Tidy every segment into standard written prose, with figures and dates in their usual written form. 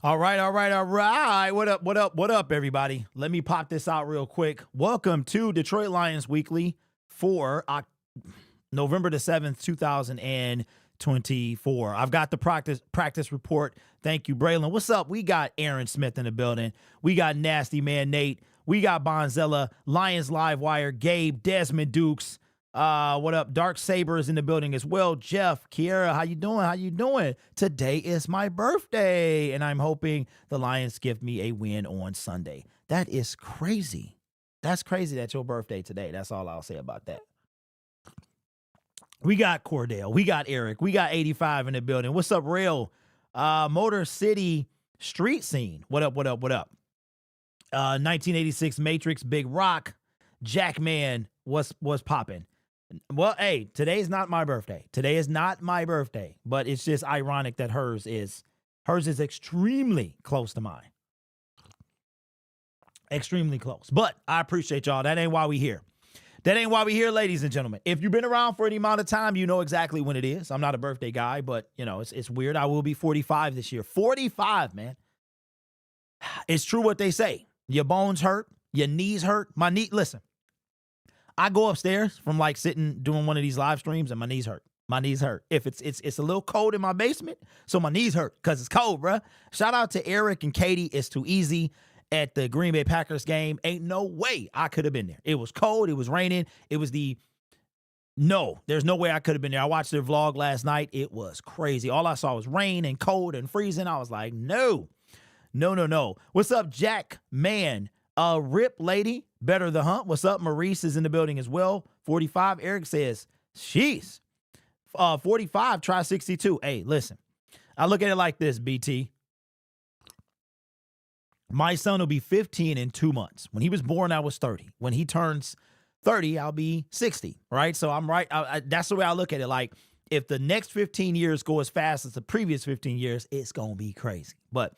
All right, all right, all right. What up, what up, what up, everybody? Let me pop this out real quick. Welcome to Detroit Lions Weekly for November the 7th, 2024. I've got the practice report. Thank you, Braylon. What's up? We got Aaron Smith in the building. We got Nasty Man Nate. We got Bonzella, Lions Live Wire, Gabe, Desmond Dukes. What up? Dark Saber is in the building as well. Jeff, Kiera, how you doing? How you doing? Today is my birthday, and I'm hoping the Lions give me a win on Sunday. That is crazy. That's crazy that's your birthday today. That's all I'll say about that. We got Cordell. We got Eric. We got 85 in the building. What's up, Rail? Motor City Street Scene. What up, what up, what up? 1986 Matrix, Big Rock, Jackman, what's popping? Well, hey, today's not my birthday. Today is not my birthday, but it's just ironic that hers is extremely close to mine. Extremely close. But I appreciate y'all. That ain't why we here. That ain't why we here, ladies and gentlemen. If you've been around for any amount of time, you know exactly when it is. I'm not a birthday guy, but you know, it's weird. I will be 45 this year. 45, man. It's true what they say. Your bones hurt, your knees hurt. My knee, listen. I go upstairs from like sitting doing one of these live streams and my knees hurt. My knees hurt. If it's a little cold in my basement, so my knees hurt because it's cold, bruh. Shout out to Eric and Katie. It's too easy at the Green Bay Packers game. Ain't no way I could have been there. It was cold. It was raining. It was there's no way I could have been there. I watched their vlog last night. It was crazy. All I saw was rain and cold and freezing. I was like, no. What's up, Jack? Man, Rip Lady, Better the Hunt. What's up? Maurice is in the building as well. 45. Eric says, sheesh. 45, try 62. Hey, listen. I look at it like this, BT. My son will be 15 in 2 months. When he was born, I was 30. When he turns 30, I'll be 60, right? So I'm right. That's the way I look at it. Like, if the next 15 years go as fast as the previous 15 years, it's going to be crazy. But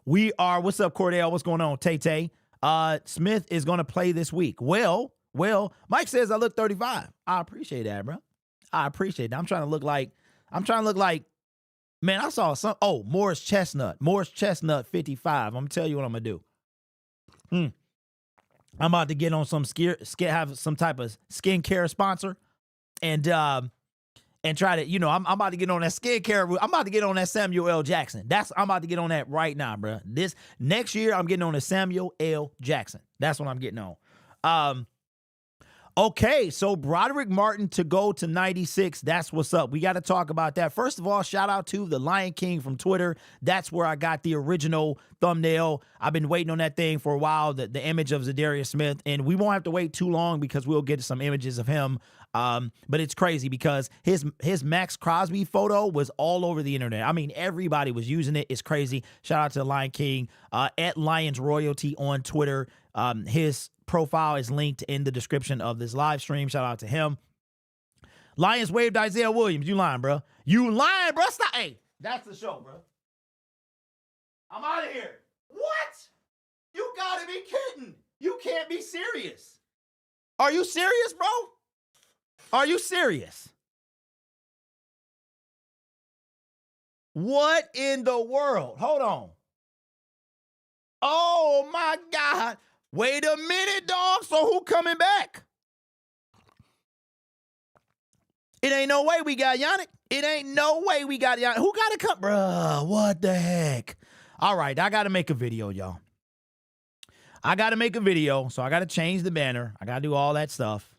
we are, what's up, Cordell? What's going on, Tay-Tay? Smith is going to play this week. Well, Mike says I look 35. I appreciate that, bro. I appreciate that. I'm trying to look like, man, I saw Morris Chestnut 55. I'm going to tell you what I'm going to do. I'm about to get on have some type of skincare sponsor and try to, I'm about to get on that skincare. I'm about to get on that Samuel L. Jackson. I'm about to get on that right now, bro. This next year, I'm getting on the Samuel L. Jackson. That's what I'm getting on. Okay, so Broderick Martin to go to 96. That's what's up. We got to talk about that. First of all, shout out to the Lion King from Twitter. That's where I got the original thumbnail. I've been waiting on that thing for a while, the image of Za'Darius Smith, and we won't have to wait too long because we'll get some images of him. But it's crazy because his Max Crosby photo was all over the internet. I mean, everybody was using it. It's crazy. Shout out to the Lion King, at Lions Royalty on Twitter. His profile is linked in the description of this live stream. Shout out to him. Lions waived Isaiah Williams. You lying, bro. You lying, bro. Stop. Hey, that's the show, bro. I'm out of here. What? You gotta be kidding. You can't be serious. Are you serious, bro? Are you serious? What in the world? Hold on. Oh, my God. Wait a minute, dog. So who coming back? It ain't no way we got Yannick. It ain't no way we got Yannick. Who got to come? Bruh, what the heck? All right, I got to make a video, y'all. I got to make a video, so I got to change the banner. I got to do all that stuff.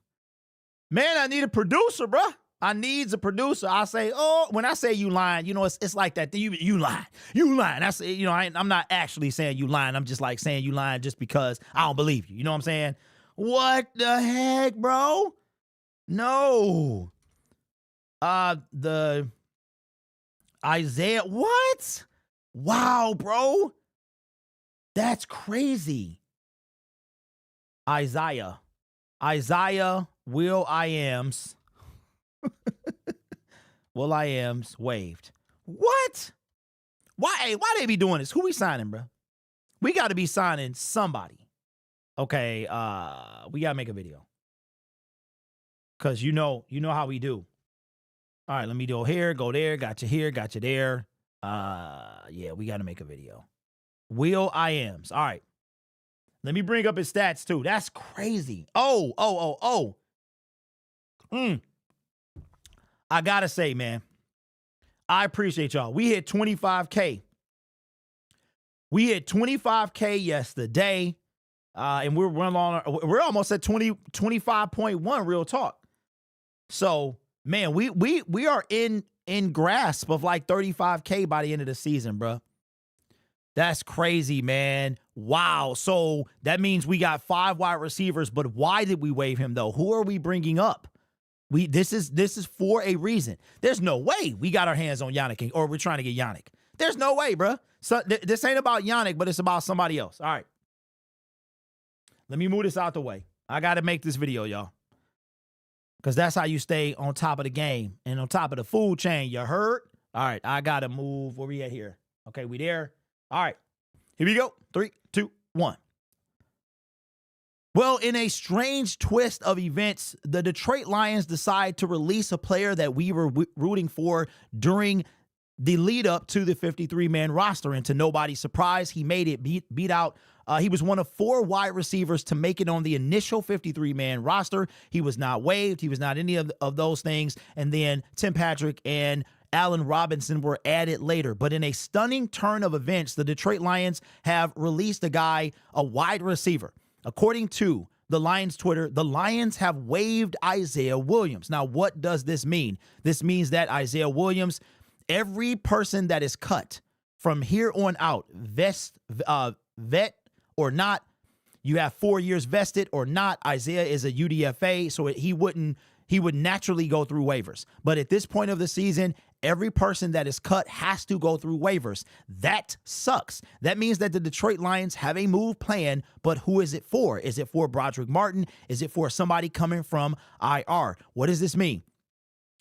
Man, I need a producer, bruh. I needs a producer. I say, when I say you lying, it's like that. You lying. You lying. That's, I'm not actually saying you lying. I'm just like saying you lying just because I don't believe you. You know what I'm saying? What the heck, bro? No. The Isaiah, what? Wow, bro. That's crazy. Isaiah, Will I Am's waived. What? Why they be doing this? Who we signing, bro? We got to be signing somebody. Okay, we got to make a video. Because you know how we do. All right, let me go here, go there, got you here, got you there. Yeah, we got to make a video. Will IAMs. All right. Let me bring up his stats too. That's crazy. I gotta say, man, I appreciate y'all. We hit 25K. We hit 25K yesterday. And we're almost at 25.1 real talk. So, man, we are in grasp of like 35K by the end of the season, bro. That's crazy, man. Wow. So that means we got 5 wide receivers, but why did we waive him though? Who are we bringing up? This is for a reason. There's no way we got our hands on Yannick or we're trying to get Yannick. There's no way, bro. So this ain't about Yannick, but it's about somebody else. All right. Let me move this out the way. I got to make this video, y'all. Because that's how you stay on top of the game and on top of the food chain. You heard? All right. I got to move. Where we at here? Okay, we there. All right. Here we go. 3, 2, 1. Well, in a strange twist of events, the Detroit Lions decide to release a player that we were rooting for during the lead up to the 53-man roster. And to nobody's surprise, he made it beat out. He was one of 4 wide receivers to make it on the initial 53-man roster. He was not waived. He was not any of those things. And then Tim Patrick and Allen Robinson were added later. But in a stunning turn of events, the Detroit Lions have released a wide receiver. According to the Lions Twitter, the Lions have waived Isaiah Williams. Now, what does this mean? This means that Isaiah Williams, every person that is cut from here on out, vet or not, you have 4 years vested or not, Isaiah is a UDFA, so he would naturally go through waivers. But at this point of the season, every person that is cut has to go through waivers. That sucks. That means that the Detroit Lions have a move plan, but who is it for? Is it for Broderick Martin? Is it for somebody coming from IR? What does this mean?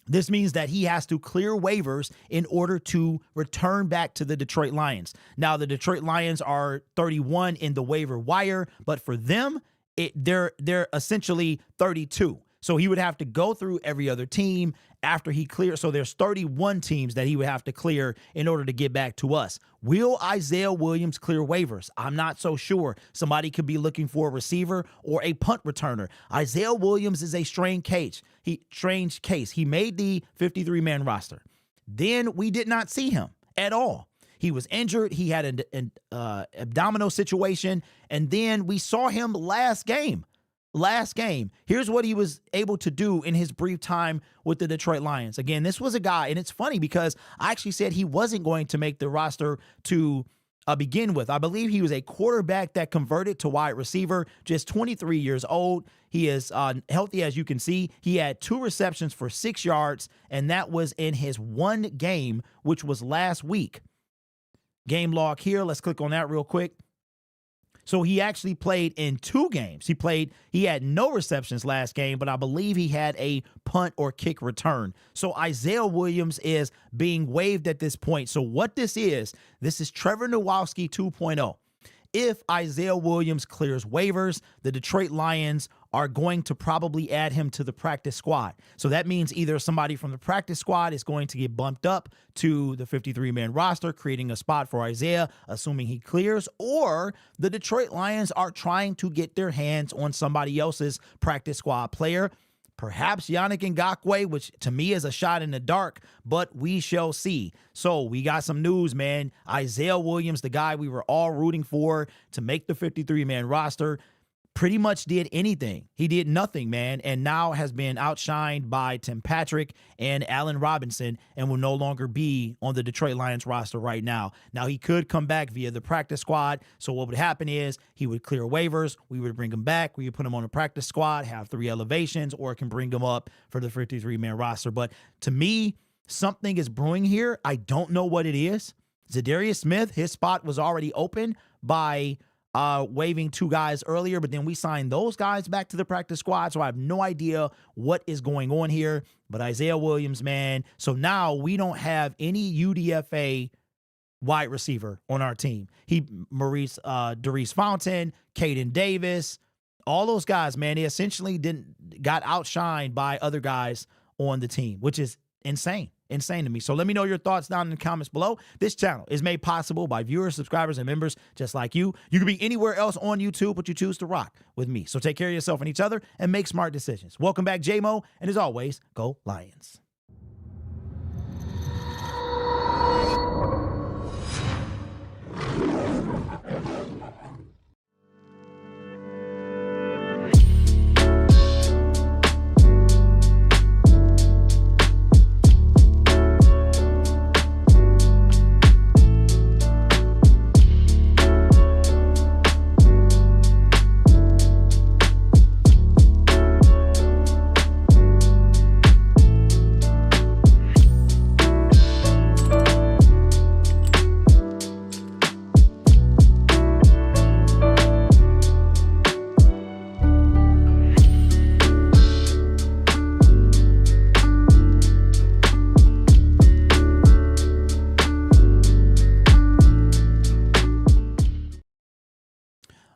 This means that he has to clear waivers in order to return back to the Detroit Lions. Now, the Detroit Lions are 31 in the waiver wire, but for them, they're essentially 32. So he would have to go through every other team after he clears. So there's 31 teams that he would have to clear in order to get back to us. Will Isaiah Williams clear waivers? I'm not so sure. Somebody could be looking for a receiver or a punt returner. Isaiah Williams is a strange case. He made the 53-man roster. Then we did not see him at all. He was injured. He had an abdominal situation. And then we saw him last game. Here's what he was able to do in his brief time with the Detroit Lions. Again, this was a guy, and it's funny because I actually said he wasn't going to make the roster to begin with. I believe he was a quarterback that converted to wide receiver, just 23 years old. He is healthy, as you can see. He had 2 receptions for 6 yards, and that was in his 1 game, which was last week. Game log here. Let's click on that real quick. So he actually played in 2 games. He had no receptions last game, but I believe he had a punt or kick return. So Isaiah Williams is being waived at this point. So what this is Trevor Nowalski 2.0. If Isaiah Williams clears waivers, the Detroit Lions are going to probably add him to the practice squad. So that means either somebody from the practice squad is going to get bumped up to the 53-man roster, creating a spot for Isaiah, assuming he clears, or the Detroit Lions are trying to get their hands on somebody else's practice squad player. Perhaps Yannick Ngakoue, which to me is a shot in the dark, but we shall see. So we got some news, man. Isaiah Williams, the guy we were all rooting for to make the 53-man roster, pretty much did anything. He did nothing, man, and now has been outshined by Tim Patrick and Allen Robinson and will no longer be on the Detroit Lions roster right now. Now, he could come back via the practice squad, so what would happen is he would clear waivers, we would bring him back, we would put him on the practice squad, have 3 elevations, or can bring him up for the 53-man roster. But to me, something is brewing here. I don't know what it is. Za'Darius Smith, his spot was already open by waiving 2 guys earlier, but then we signed those guys back to the practice squad, so I have no idea what is going on here. But Isaiah Williams, man, so now we don't have any UDFA wide receiver on our team. Darius Fountain, Caden Davis, all those guys, man, they essentially got outshined by other guys on the team, which is insane. insane to me. So let me know your thoughts down in the comments below. This channel is made possible by viewers, subscribers, and members just like you. You can be anywhere else on YouTube, but you choose to rock with me. So take care of yourself and each other and make smart decisions. Welcome back, J-Mo, and as always, go Lions.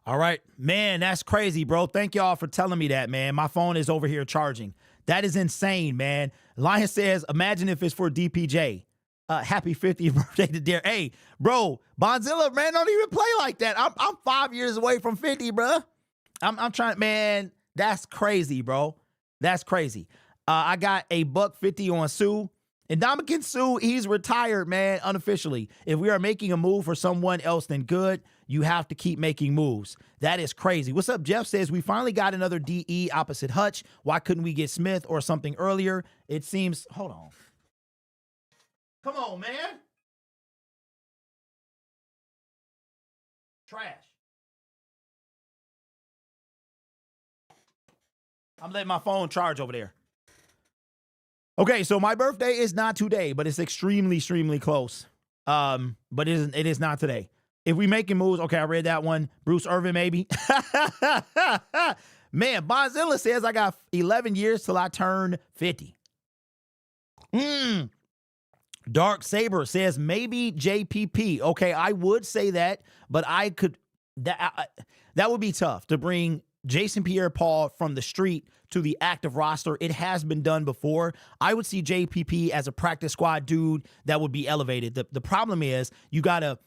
All right, man, that's crazy, bro. Thank y'all for telling me that, man. My phone is over here charging. That is insane, man. Lion says, imagine if it's for DPJ. Happy 50th birthday to Dare. Hey, bro, Bonzilla, man, don't even play like that. I'm 5 years away from 50, bro. I'm trying, man. That's crazy, bro. That's crazy. I got a $150 on Sue. And Ndamukong Suh, he's retired, man, unofficially. If we are making a move for someone else, then good. You have to keep making moves. That is crazy. What's up? Jeff says, we finally got another DE opposite Hutch. Why couldn't we get Smith or something earlier? It seems, hold on. Come on, man. Trash. I'm letting my phone charge over there. Okay, so my birthday is not today, but it's extremely close. But it is not today. If we making moves, okay, I read that one. Bruce Irvin, maybe. Man, Bonzilla says I got 11 years till I turn 50. Dark Saber says maybe JPP. Okay, I would say that, but I could that would be tough to bring Jason Pierre-Paul from the street to the active roster. It has been done before. I would see JPP as a practice squad dude that would be elevated. The problem is you got a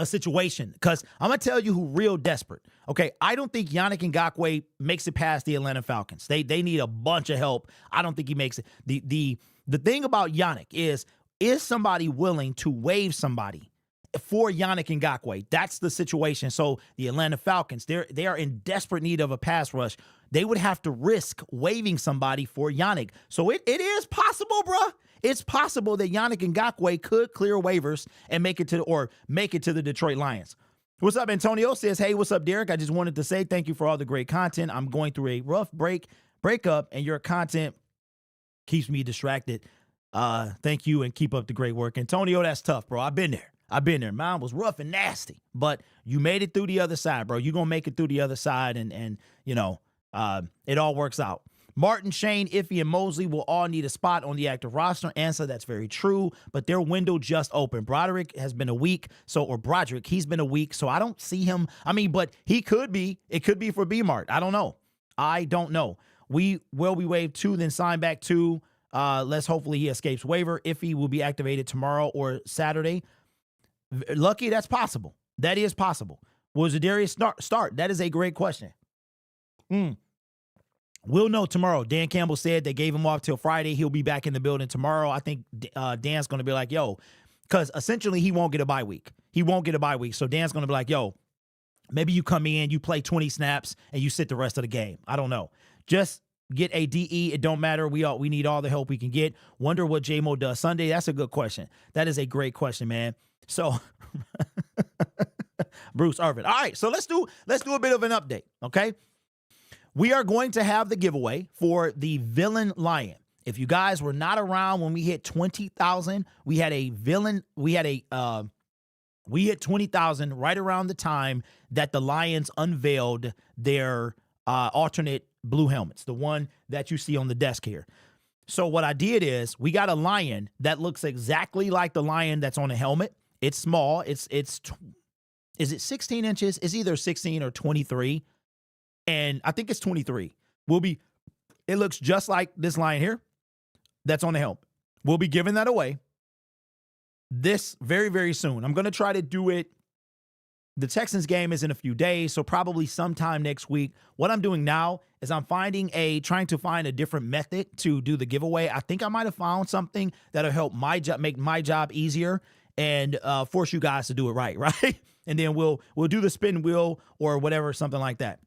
situation, because I'm going to tell you who real desperate. Okay, I don't think Yannick Ngakoue makes it past the Atlanta Falcons. They need a bunch of help. I don't think he makes it. The thing about Yannick is somebody willing to waive somebody for Yannick Ngakoue? That's the situation. So the Atlanta Falcons, they are in desperate need of a pass rush. They would have to risk waiving somebody for Yannick. So it is possible, bruh. It's possible that Yannick Ngakoue could clear waivers and make it to the Detroit Lions. What's up, Antonio? Says, hey, what's up, Derek? I just wanted to say thank you for all the great content. I'm going through a rough breakup, and your content keeps me distracted. Thank you, and keep up the great work. Antonio, that's tough, bro. I've been there. Mine was rough and nasty, but you made it through the other side, bro. You're going to make it through the other side, and you know, it all works out. Martin, Shane, Iffy, and Mosley will all need a spot on the active roster. Answer, that's very true, but their window just opened. Broderick has been a week, Broderick, he's been a week, so I don't see him. I mean, but he could be. It could be for B-Mart. I don't know. We waive 2, then sign back 2. Let's hopefully he escapes waiver. Iffy will be activated tomorrow or Saturday. Lucky, that's possible. That is possible. Will Za'Darius start? That is a great question. We'll know tomorrow. Dan Campbell said they gave him off till Friday. He'll be back in the building tomorrow. I think Dan's going to be like, yo, because essentially he won't get a bye week. So Dan's going to be like, yo, maybe you come in, you play 20 snaps, and you sit the rest of the game. I don't know. Just get a DE. It don't matter. We need all the help we can get. Wonder what J-Mo does Sunday. That's a good question. That is a great question, man. So Bruce Irvin. All right, so let's do a bit of an update, okay? We are going to have the giveaway for the Villain Lion. If you guys were not around when we hit 20,000, we hit 20,000 right around the time that the Lions unveiled their alternate blue helmets, the one that you see on the desk here. So what I did is we got a lion that looks exactly like the lion that's on the helmet. It's small. Is it 16 inches? It's either 16 or 23. And I think it's 23. It looks just like this lion here that's on the helmet. We'll be giving that away this very, very soon. I'm going to try to do it. The Texans game is in a few days, so probably sometime next week. What I'm doing now is I'm trying to find a different method to do the giveaway. I think I might have found something that'll help make my job easier and force you guys to do it right? And then we'll do the spin wheel or whatever, something like that.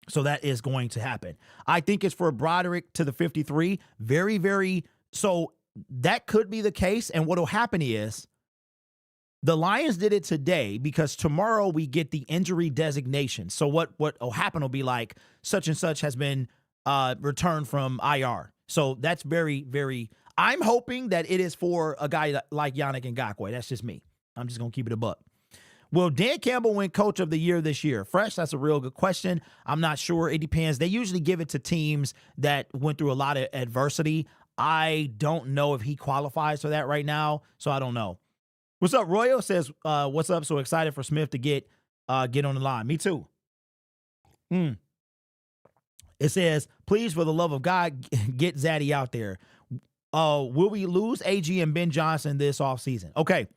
So that is going to happen. I think it's for Broderick to the 53. Very, very. So that could be the case. And what will happen is the Lions did it today because tomorrow we get the injury designation. So what will happen will be like such and such has been returned from IR. So that's very, very. I'm hoping that it is for a guy like Yannick Ngakoue. That's just me. I'm just going to keep it a buck. Will Dan Campbell win Coach of the Year this year? Fresh, that's a real good question. I'm not sure. It depends. They usually give it to teams that went through a lot of adversity. I don't know if he qualifies for that right now, so I don't know. What's up? Royal says, what's up? So excited for Smith to get on the line. Me too. It says, please, for the love of God, get Zaddy out there. Will we lose AG and Ben Johnson this offseason? Okay.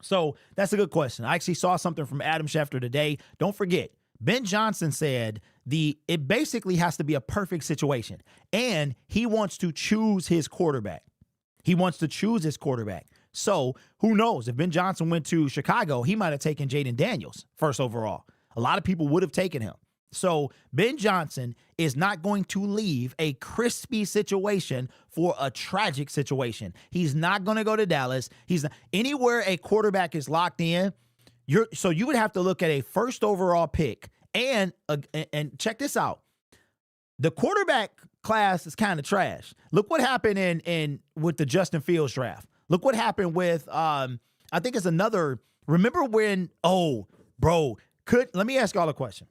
So that's a good question. I actually saw something from Adam Schefter today. Don't forget, Ben Johnson said it basically has to be a perfect situation. And he wants to choose his quarterback. So who knows? If Ben Johnson went to Chicago, he might have taken Jaden Daniels first overall. A lot of people would have taken him. So Ben Johnson is not going to leave a crispy situation for a tragic situation. He's not going to go to Dallas. He's not, anywhere a quarterback is locked in. So you would have to look at a first overall pick and check this out. The quarterback class is kind of trash. Look what happened with the Justin Fields draft. Look what happened with, I think it's another, remember when, let me ask y'all a question.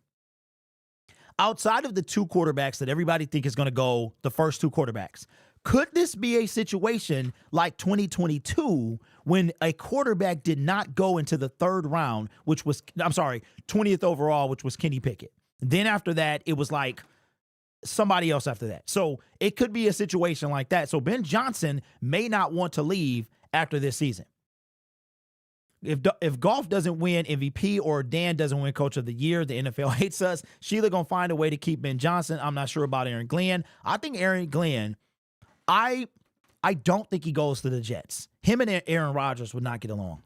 Outside of the two quarterbacks that everybody think is going to go, the first two quarterbacks, could this be a situation like 2022 when a quarterback did not go into the third round, 20th overall, which was Kenny Pickett. Then after that, it was like somebody else after that. So it could be a situation like that. So Ben Johnson may not want to leave after this season. If Goff doesn't win MVP or Dan doesn't win Coach of the Year, the NFL hates us. Sheila going to find a way to keep Ben Johnson. I'm not sure about Aaron Glenn. I think Aaron Glenn, I don't think he goes to the Jets. Him and Aaron Rodgers would not get along.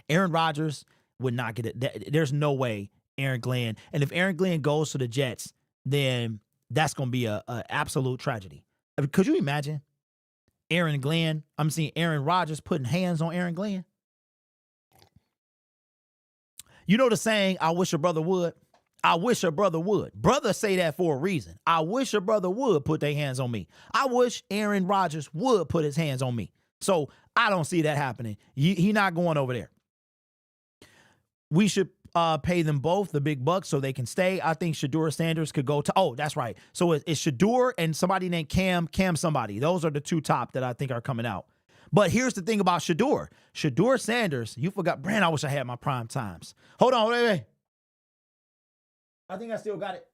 Aaron Rodgers would not get it. There's no way Aaron Glenn. And if Aaron Glenn goes to the Jets, then that's going to be a absolute tragedy. I mean, could you imagine Aaron Glenn? I'm seeing Aaron Rodgers putting hands on Aaron Glenn. You know the saying, I wish a brother would? I wish a brother would. Brothers say that for a reason. I wish a brother would put their hands on me. I wish Aaron Rodgers would put his hands on me. So I don't see that happening. He not going over there. We should pay them both the big bucks so they can stay. I think Shedeur Sanders could go to, that's right. So it's Shedeur and somebody named Cam somebody. Those are the two top that I think are coming out. But here's the thing about Shedeur. Shedeur Sanders, you forgot, Brand, I wish I had my prime times. Hold on, wait. I think I still got it.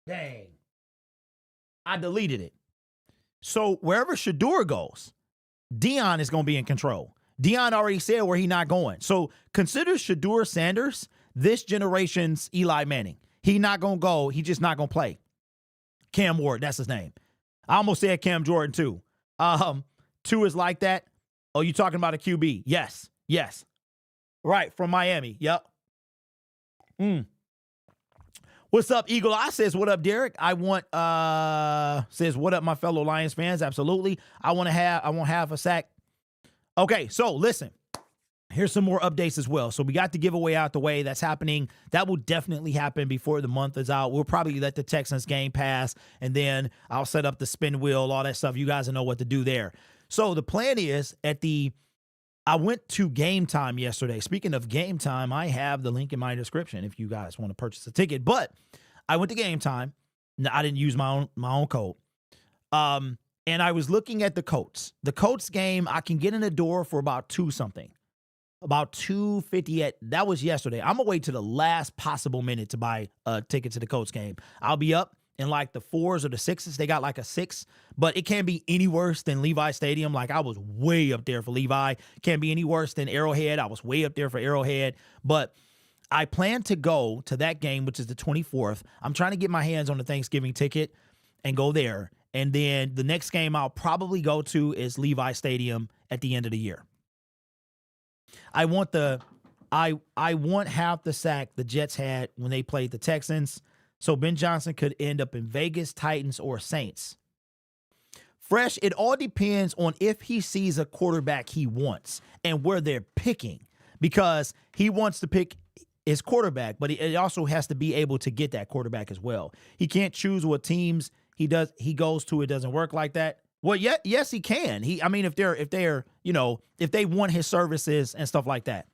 Dang. I deleted it. So wherever Shedeur goes, Deion is going to be in control. Deion already said where he's not going. So consider Shedeur Sanders this generation's Eli Manning. He not going to go. He just not going to play. Cam Ward, that's his name. I almost said Cam Jordan, too. Two is like that. Oh, you talking about a QB? Yes. Right, from Miami. Yep. What's up, Eagle Eye says, what up, Derek? Says, what up, my fellow Lions fans? Absolutely. I won't have a sack. Okay, so listen. Here's some more updates as well. So we got the giveaway out the way. That's happening. That will definitely happen before the month is out. We'll probably let the Texans game pass, and then I'll set up the spin wheel, all that stuff. You guys will know what to do there. So the plan is I went to Game Time yesterday. Speaking of Game Time, I have the link in my description if you guys want to purchase a ticket. But I went to Game Time. No, I didn't use my own code. And I was looking at the Colts. The Colts game, I can get in the door for about $2-something. About $2.50 that was yesterday. I'm going to wait to the last possible minute to buy a ticket to the Colts game. I'll be up in like the 4s or the 6s. They got like a 6, but it can't be any worse than Levi Stadium. Like I was way up there for Levi. Can't be any worse than Arrowhead. I was way up there for Arrowhead. But I plan to go to that game, which is the 24th. I'm trying to get my hands on the Thanksgiving ticket and go there. And then the next game I'll probably go to is Levi Stadium at the end of the year. I want half the sack the Jets had when they played the Texans. So Ben Johnson could end up in Vegas, Titans, or Saints. Fresh, it all depends on if he sees a quarterback he wants and where they're picking, because he wants to pick his quarterback, but it also has to be able to get that quarterback as well. He can't choose what teams he goes to. It doesn't work like that. Well, yes, he can. If they want his services and stuff like that.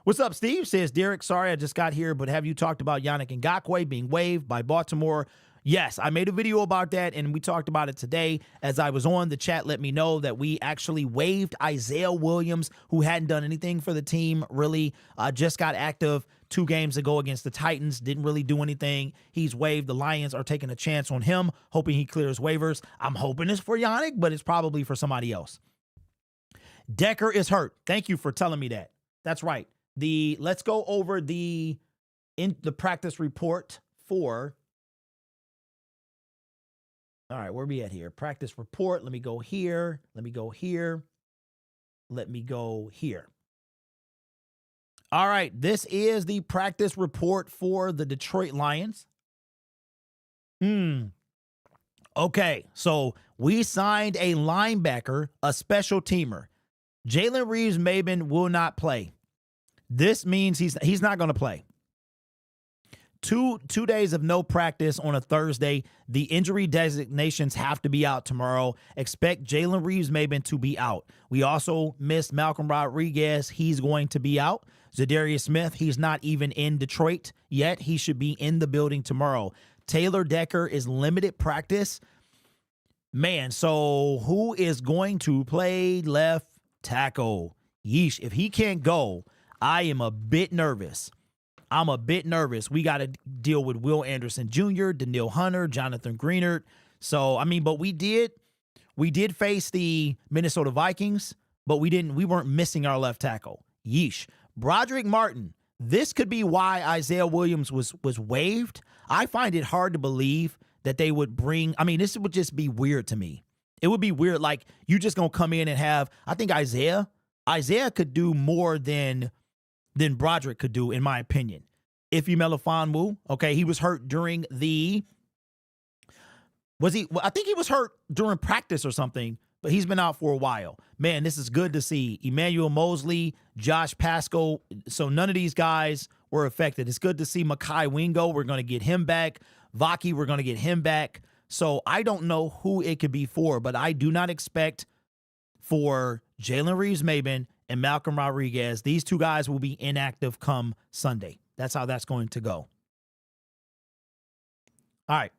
What's up, Steve? Says Derek, sorry I just got here, but have you talked about Yannick Ngakoue being waived by Baltimore? Yes, I made a video about that, and we talked about it today. As I was on, the chat let me know that we actually waived Isaiah Williams, who hadn't done anything for the team, really. Just got active 2 games ago against the Titans, didn't really do anything. He's waived. The Lions are taking a chance on him, hoping he clears waivers. I'm hoping it's for Yannick, but it's probably for somebody else. Decker is hurt. Thank you for telling me that. That's right. Let's go over the practice report for. All right, where are we at here? Practice report. Let me go here. Let me go here. Let me go here. All right, this is the practice report for the Detroit Lions. Okay, so we signed a linebacker, a special teamer. Jalen Reeves-Maybin will not play. This means he's not going to play. Two days of no practice on a Thursday. The injury designations have to be out tomorrow. Expect Jalen Reeves-Maybin to be out. We also missed Malcolm Rodriguez. He's going to be out. Za'Darius Smith, he's not even in Detroit yet. He should be in the building tomorrow. Taylor Decker is limited practice. Man, so who is going to play left tackle? Yeesh, if he can't go, I am a bit nervous. I'm a bit nervous. We got to deal with Will Anderson Jr., Daniil Hunter, Jonathan Greenard. So, but we did face the Minnesota Vikings, but we weren't missing our left tackle. Yeesh. Broderick Martin. This could be why Isaiah Williams was waived. I find it hard to believe that they would bring, this would just be weird to me. It would be weird. Like, you just going to come in and have, I think Isaiah could do more than Broderick could do, in my opinion. Ify Melifonwu, okay, he was hurt during I think he was hurt during practice or something, but he's been out for a while. Man, this is good to see. Emmanuel Mosley, Josh Pascal, so none of these guys were affected. It's good to see Mekhi Wingo. We're going to get him back. Vaki, we're going to get him back. So I don't know who it could be for, but I do not expect for Jalen Reeves-Maybin and Malcolm Rodriguez. These 2 guys will be inactive come Sunday. That's how that's going to go. All right.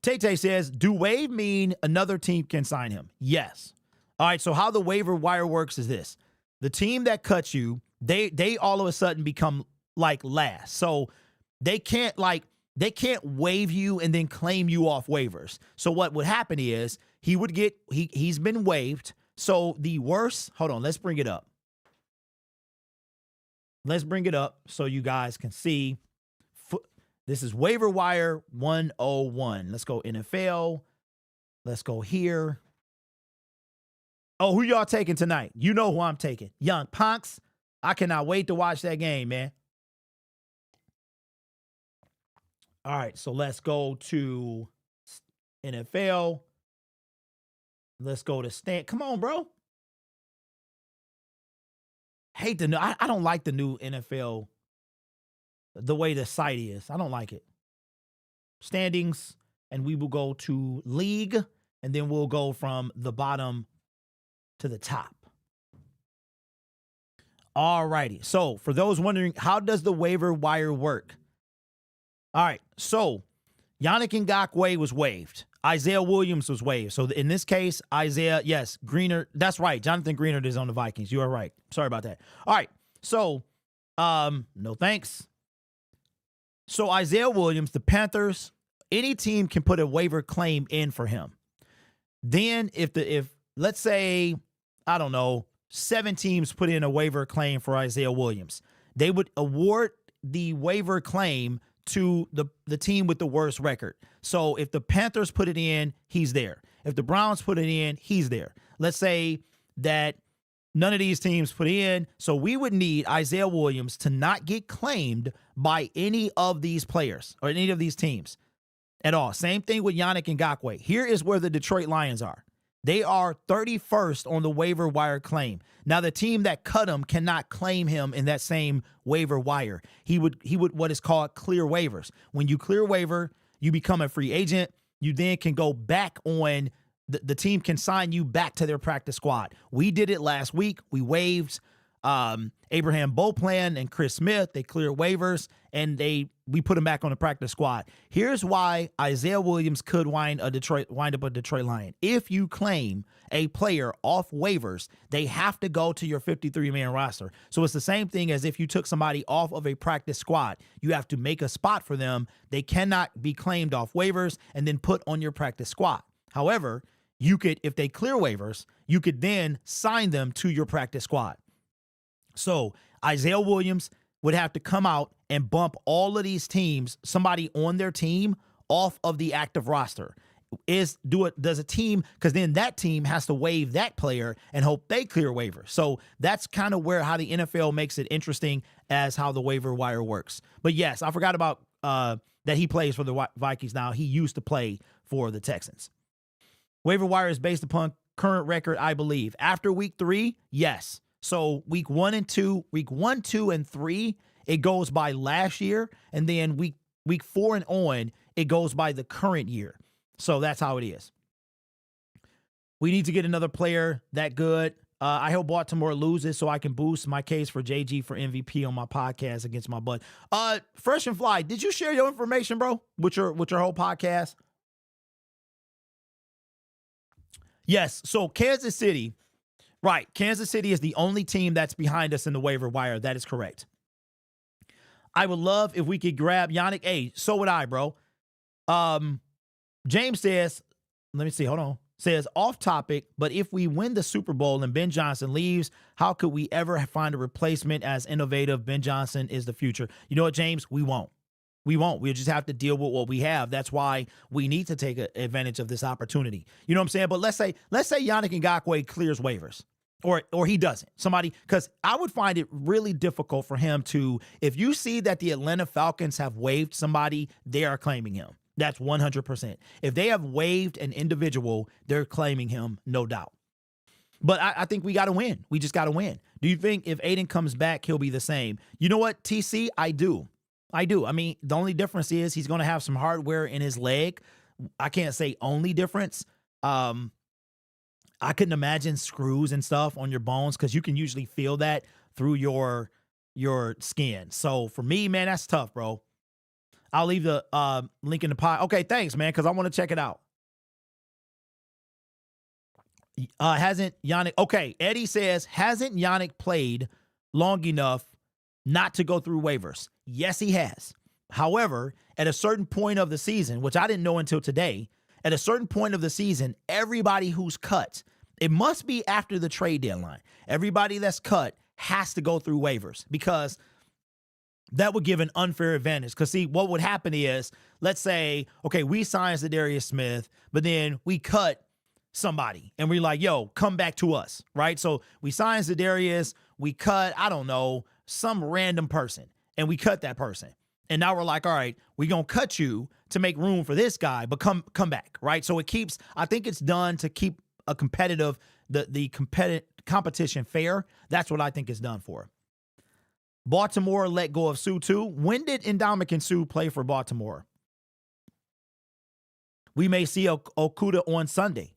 Tay says, do waive mean another team can sign him? Yes. All right, so how the waiver wire works is this. The team that cuts you, they all of a sudden become like last. So they can't waive you and then claim you off waivers. So what would happen is he's been waived. So the worst, hold on, let's bring it up. Let's bring it up so you guys can see. This is Waiver Wire 101. Let's go NFL. Let's go here. Oh, who y'all taking tonight? You know who I'm taking. Young Punks. I cannot wait to watch that game, man. All right, so let's go to NFL. Let's go to Stan. Come on, bro. Hate the new. I don't like the new NFL. The way the site is, I don't like it. Standings, and we will go to league, and then we'll go from the bottom to the top. All righty. So for those wondering, how does the waiver wire work? All right. So Yannick Ngakoue was waived. Isaiah Williams was waived. So in this case, Isaiah, yes, Greenard. That's right. Jonathan Greenard is on the Vikings. You are right. Sorry about that. All right. So, no thanks. So Isaiah Williams, the Panthers, any team can put a waiver claim in for him. Then if let's say, I don't know, 7 teams put in a waiver claim for Isaiah Williams, they would award the waiver claim to the team with the worst record. So if the Panthers put it in, he's there. If the Browns put it in, he's there. Let's say that none of these teams put in, so we would need Isaiah Williams to not get claimed by any of these players or any of these teams at all. Same thing with Yannick Ngakoue. Here is where the Detroit Lions are. They are 31st on the waiver wire claim. Now, the team that cut him cannot claim him in that same waiver wire. He would what is called clear waivers. When you clear waiver, you become a free agent. You then can go back on, the team can sign you back to their practice squad. We did it last week. We waived Abraham Beauplan and Chris Smith. They cleared waivers, and we put him back on the practice squad. Here's why Isaiah Williams could wind up a Detroit Lion. If you claim a player off waivers, they have to go to your 53-man roster. So it's the same thing as if you took somebody off of a practice squad. You have to make a spot for them. They cannot be claimed off waivers and then put on your practice squad. However, you could, if they clear waivers, you could then sign them to your practice squad. So Isaiah Williams would have to come out and bump all of these teams, somebody on their team, off of the active roster. Does a team, because then that team has to waive that player and hope they clear waivers. So that's kind of how the NFL makes it interesting as how the waiver wire works. But yes, I forgot about that he plays for the Vikings now. He used to play for the Texans. Waiver wire is based upon current record, I believe. After week 3, yes. So week 1, 2, and 3, it goes by last year. And then week 4 and on, it goes by the current year. So that's how it is. We need to get another player that good. I hope Baltimore loses so I can boost my case for JG for MVP on my podcast against my bud. Fresh and Fly, did you share your information, bro, with your whole podcast? Yes. So Kansas City, right. Kansas City is the only team that's behind us in the waiver wire. That is correct. I would love if we could grab Yannick. Hey, so would I, bro. James says, let me see. Hold on. Says off topic, but if we win the Super Bowl and Ben Johnson leaves, how could we ever find a replacement as innovative? Ben Johnson is the future. You know what, James? We won't. We won't. We'll just have to deal with what we have. That's why we need to take advantage of this opportunity. You know what I'm saying? But let's say Yannick Ngakoue clears waivers, or he doesn't. Somebody, because I would find it really difficult for him to, if you see that the Atlanta Falcons have waived somebody, they are claiming him. That's 100%. If they have waived an individual, they're claiming him, no doubt. But I think we got to win. We just got to win. Do you think if Aiden comes back, he'll be the same? You know what, TC? I do. I mean, the only difference is he's going to have some hardware in his leg. I can't say only difference. I couldn't imagine screws and stuff on your bones because you can usually feel that through your skin. So for me, man, that's tough, bro. I'll leave the link in the pod. Okay, thanks, man, because I want to check it out. Hasn't Yannick... Okay, Eddie says, hasn't Yannick played long enough not to go through waivers? Yes, he has. However, at a certain point of the season, which I didn't know until today, at a certain point of the season, everybody who's cut, it must be after the trade deadline. Everybody that's cut has to go through waivers because that would give an unfair advantage. Because, see, what would happen is, let's say, okay, we signed Za'Darius Smith, but then we cut somebody, and we're like, yo, come back to us, right? So we signed Za'Darius, we cut, I don't know, some random person, and we cut that person. And now we're like, all right, we're going to cut you to make room for this guy, but come back, right? So it keeps, I think it's done to keep a competitive, the competition fair. That's what I think it's done for. Baltimore let go of Sue too. When did Ndamukong Suh play for Baltimore? We may see Okudah on Sunday.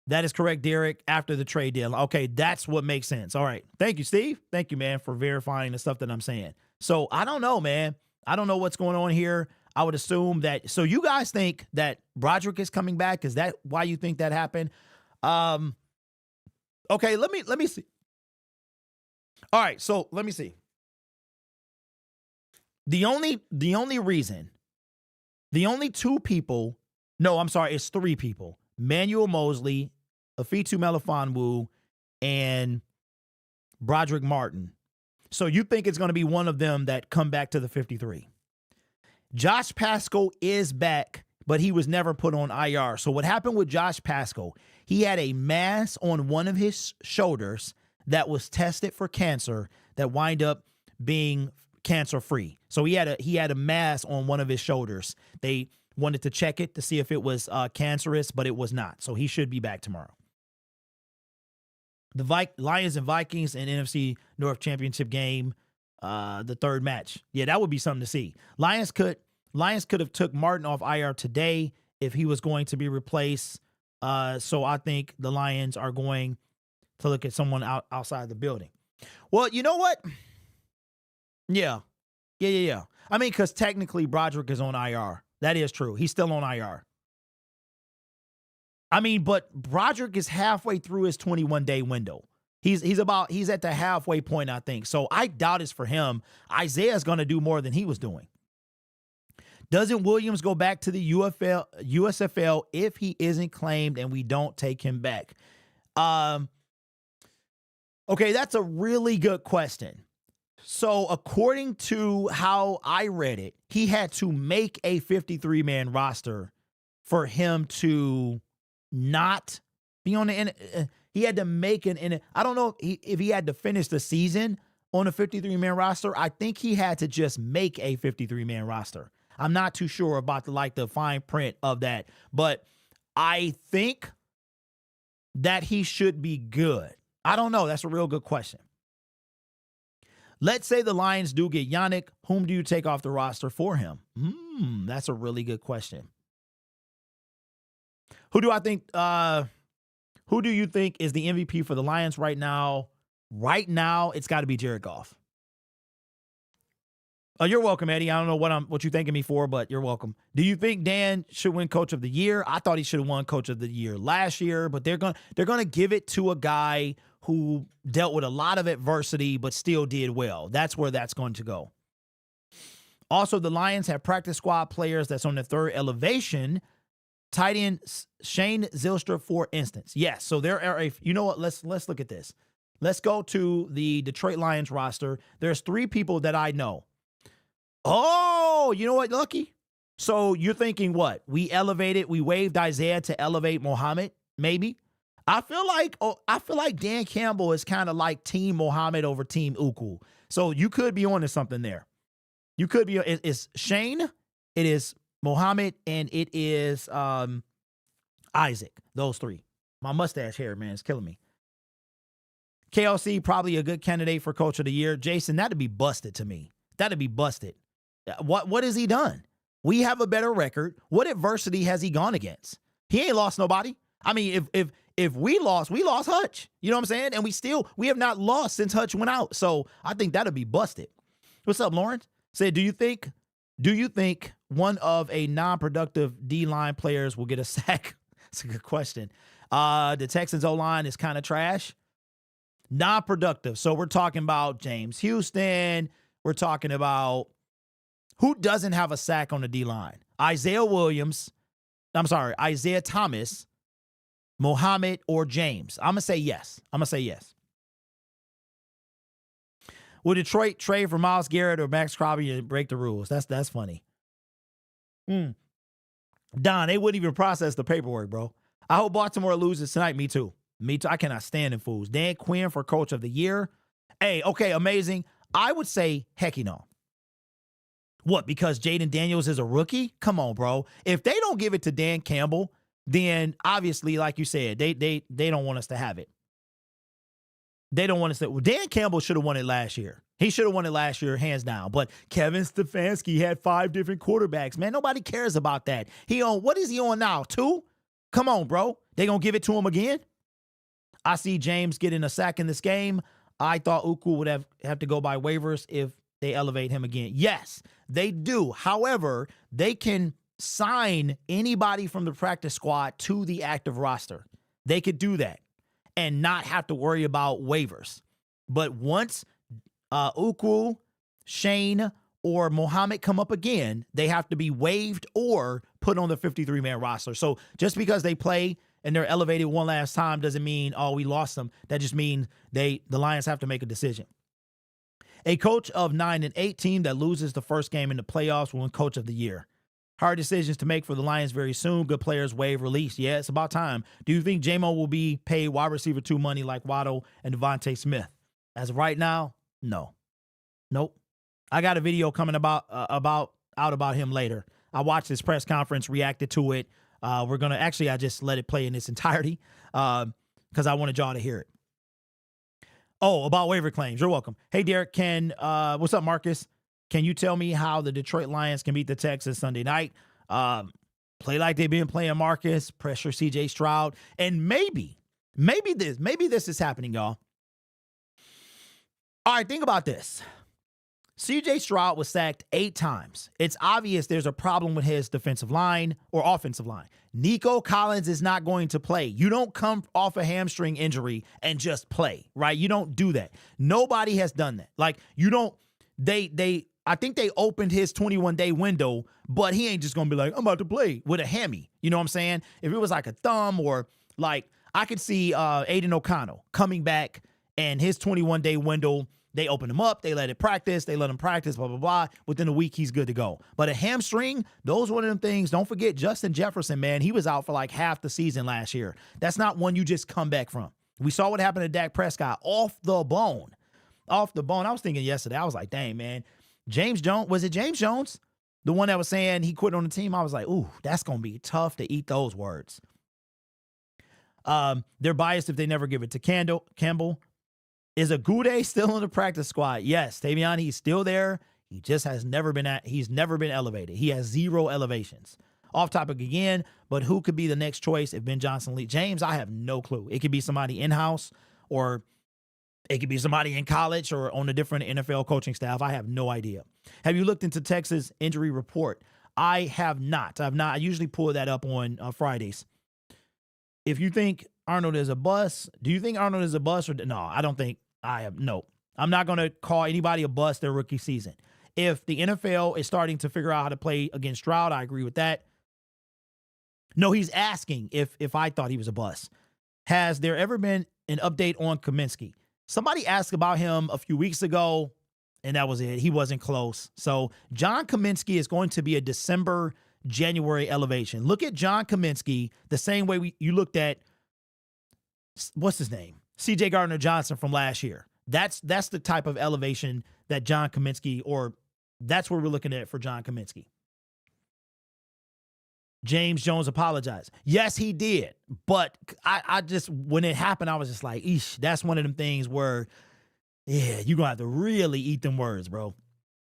That is correct, Derek, after the trade deal. Okay, that's what makes sense. All right. Thank you, Steve. Thank you, man, for verifying the stuff that I'm saying. So I don't know, man. I don't know what's going on here. I would assume that. So you guys think that Broderick is coming back? Is that why you think that happened? Okay, let me see. All right, so let me see. The only reason, the only two people, no, I'm sorry, it's three people. Manuel Mosley, Afitu Melifonwu, and Broderick Martin. So you think it's going to be one of them that come back to the 53. Josh Pascal is back, but he was never put on IR. So what happened with Josh Pascal, he had a mass on one of his shoulders that was tested for cancer that wind up being cancer-free. So he had a mass on one of his shoulders. They wanted to check it to see if it was cancerous, but it was not. So he should be back tomorrow. The Lions and Vikings and NFC North Championship game, the third match. Yeah, that would be something to see. Lions could have took Martin off IR today if he was going to be replaced. So I think the Lions are going to look at someone outside the building. Well, you know what? Yeah. I mean, because technically Broderick is on IR. That is true. He's still on IR. I mean, but Broderick is halfway through his 21-day window. He's at the halfway point, I think. So I doubt it's for him. Isaiah's going to do more than he was doing. Doesn't Williams go back to the USFL if he isn't claimed and we don't take him back? Okay, that's a really good question. So according to how I read it, he had to make a 53-man roster for him to not be on the he had to make I don't know if he had to finish the season on a 53-man roster. I think he had to just make a 53-man roster. I'm not too sure about the fine print of that, but I think that he should be good. I don't know. That's a real good question. Let's say the Lions do get Yannick. Whom do you take off the roster for him? That's a really good question. Who do you think is the MVP for the Lions right now? Right now, it's got to be Jared Goff. Oh, you're welcome, Eddie. I don't know what you're thanking me for, but you're welcome. Do you think Dan should win Coach of the Year? I thought he should have won Coach of the Year last year, but they're gonna give it to a guy who dealt with a lot of adversity but still did well. That's where that's going to go. Also, the Lions have practice squad players that's on the third elevation. Tight end Shane Zylstra, for instance. Yes, so there are you know what? Let's look at this. Let's go to the Detroit Lions roster. There's three people that I know. Oh, you know what, Lucky? So you're thinking what? We waived Isaiah to elevate Mohammed, maybe? I feel like Dan Campbell is kind of like Team Mohammed over Team Uku. So you could be onto something there. You could be. It's Shane, it is Mohammed, and it is Isaac. Those three. My mustache hair, man, is killing me. KLC, probably a good candidate for Coach of the Year. Jason, that'd be busted to me. That'd be busted. What has he done? We have a better record. What adversity has he gone against? He ain't lost nobody. I mean, if we lost Hutch. You know what I'm saying? And we have not lost since Hutch went out. So I think that'll be busted. What's up, Lawrence? Say, do you think one of a non-productive D-line players will get a sack? That's a good question. The Texans O-line is kind of trash. Non-productive. So we're talking about James Houston. We're talking about who doesn't have a sack on the D-line? Isaiah Thomas, Mohammed, or James. I'm going to say yes. Will Detroit trade for Myles Garrett or Max Crosby and break the rules? That's funny. Don, they wouldn't even process the paperwork, bro. I hope Baltimore loses tonight. Me too. I cannot stand them fools. Dan Quinn for Coach of the Year. Hey, okay, amazing. I would say, heck, no. What, because Jaden Daniels is a rookie? Come on, bro. If they don't give it to Dan Campbell, then obviously, like you said, they don't want us to have it. They don't want us to. Well, Dan Campbell should have won it last year. He should have won it last year, hands down. But Kevin Stefanski had 5 different quarterbacks. Man, nobody cares about that. What is he on now? 2? Come on, bro. They gonna give it to him again? I see James getting a sack in this game. I thought Uku would have to go by waivers if they elevate him again. Yes, they do. However, they can sign anybody from the practice squad to the active roster. They could do that and not have to worry about waivers. But once Uku, Shane, or Mohammed come up again, they have to be waived or put on the 53-man roster. So just because they play and they're elevated one last time doesn't mean, oh, we lost them. That just means the Lions have to make a decision. A coach of 9-8 team that loses the first game in the playoffs will win Coach of the Year. Hard decisions to make for the Lions very soon. Good players waive release. Yeah, it's about time. Do you think J-Mo will be paid wide receiver 2 money like Waddle and Devontae Smith? As of right now, no. Nope. I got a video coming about him later. I watched his press conference, reacted to it. We're going to actually, I just let it play in its entirety because I wanted y'all to hear it. Oh, about waiver claims. You're welcome. Hey, Derek, what's up, Marcus? Can you tell me how the Detroit Lions can beat the Texans Sunday night? Play like they've been playing, Marcus. Pressure C.J. Stroud. And maybe this is happening, y'all. All right, think about this. C.J. Stroud was sacked 8 times. It's obvious there's a problem with his defensive line or offensive line. Nico Collins is not going to play. You don't come off a hamstring injury and just play, right? You don't do that. Nobody has done that. Like, you don't, I think they opened his 21-day window, but he ain't just going to be like, I'm about to play with a hammy. You know what I'm saying? If it was like a thumb or like, I could see Aiden O'Connell coming back and his 21-day window, they open him up, they let him practice, blah, blah, blah. Within a week, he's good to go. But a hamstring, those one of them things. Don't forget Justin Jefferson, man. He was out for like half the season last year. That's not one you just come back from. We saw what happened to Dak Prescott off the bone. Off the bone. I was thinking yesterday, I was like, dang, man. James Jones, was it James Jones? The one that was saying he quit on the team? I was like, ooh, that's going to be tough to eat those words. They're biased if they never give it to Campbell. Is Agude still in the practice squad? Yes, Tavion, he's still there. He just he's never been elevated. He has 0 elevations. Off topic again, but who could be the next choice if Ben Johnson leaves? James, I have no clue. It could be somebody in-house or it could be somebody in college or on a different NFL coaching staff. I have no idea. Have you looked into Texas injury report? I have not. I usually pull that up on Fridays. If you think Arnold is a bust, do you think Arnold is a bust? Or no, I don't think I have. No, I'm not going to call anybody a bust their rookie season. If the NFL is starting to figure out how to play against Stroud, I agree with that. No, he's asking if I thought he was a bust. Has there ever been an update on Kaminsky? Somebody asked about him a few weeks ago, and that was it. He wasn't close. So John Kaminsky is going to be a December-January elevation. Look at John Kaminsky the same way you looked at, what's his name? C.J. Gardner-Johnson from last year. That's the type of elevation that John Kaminsky, or that's what we're looking at for John Kaminsky. James Jones apologized. Yes, he did. But I just, when it happened, I was just like, eesh, that's one of them things where, yeah, you're going to have to really eat them words, bro.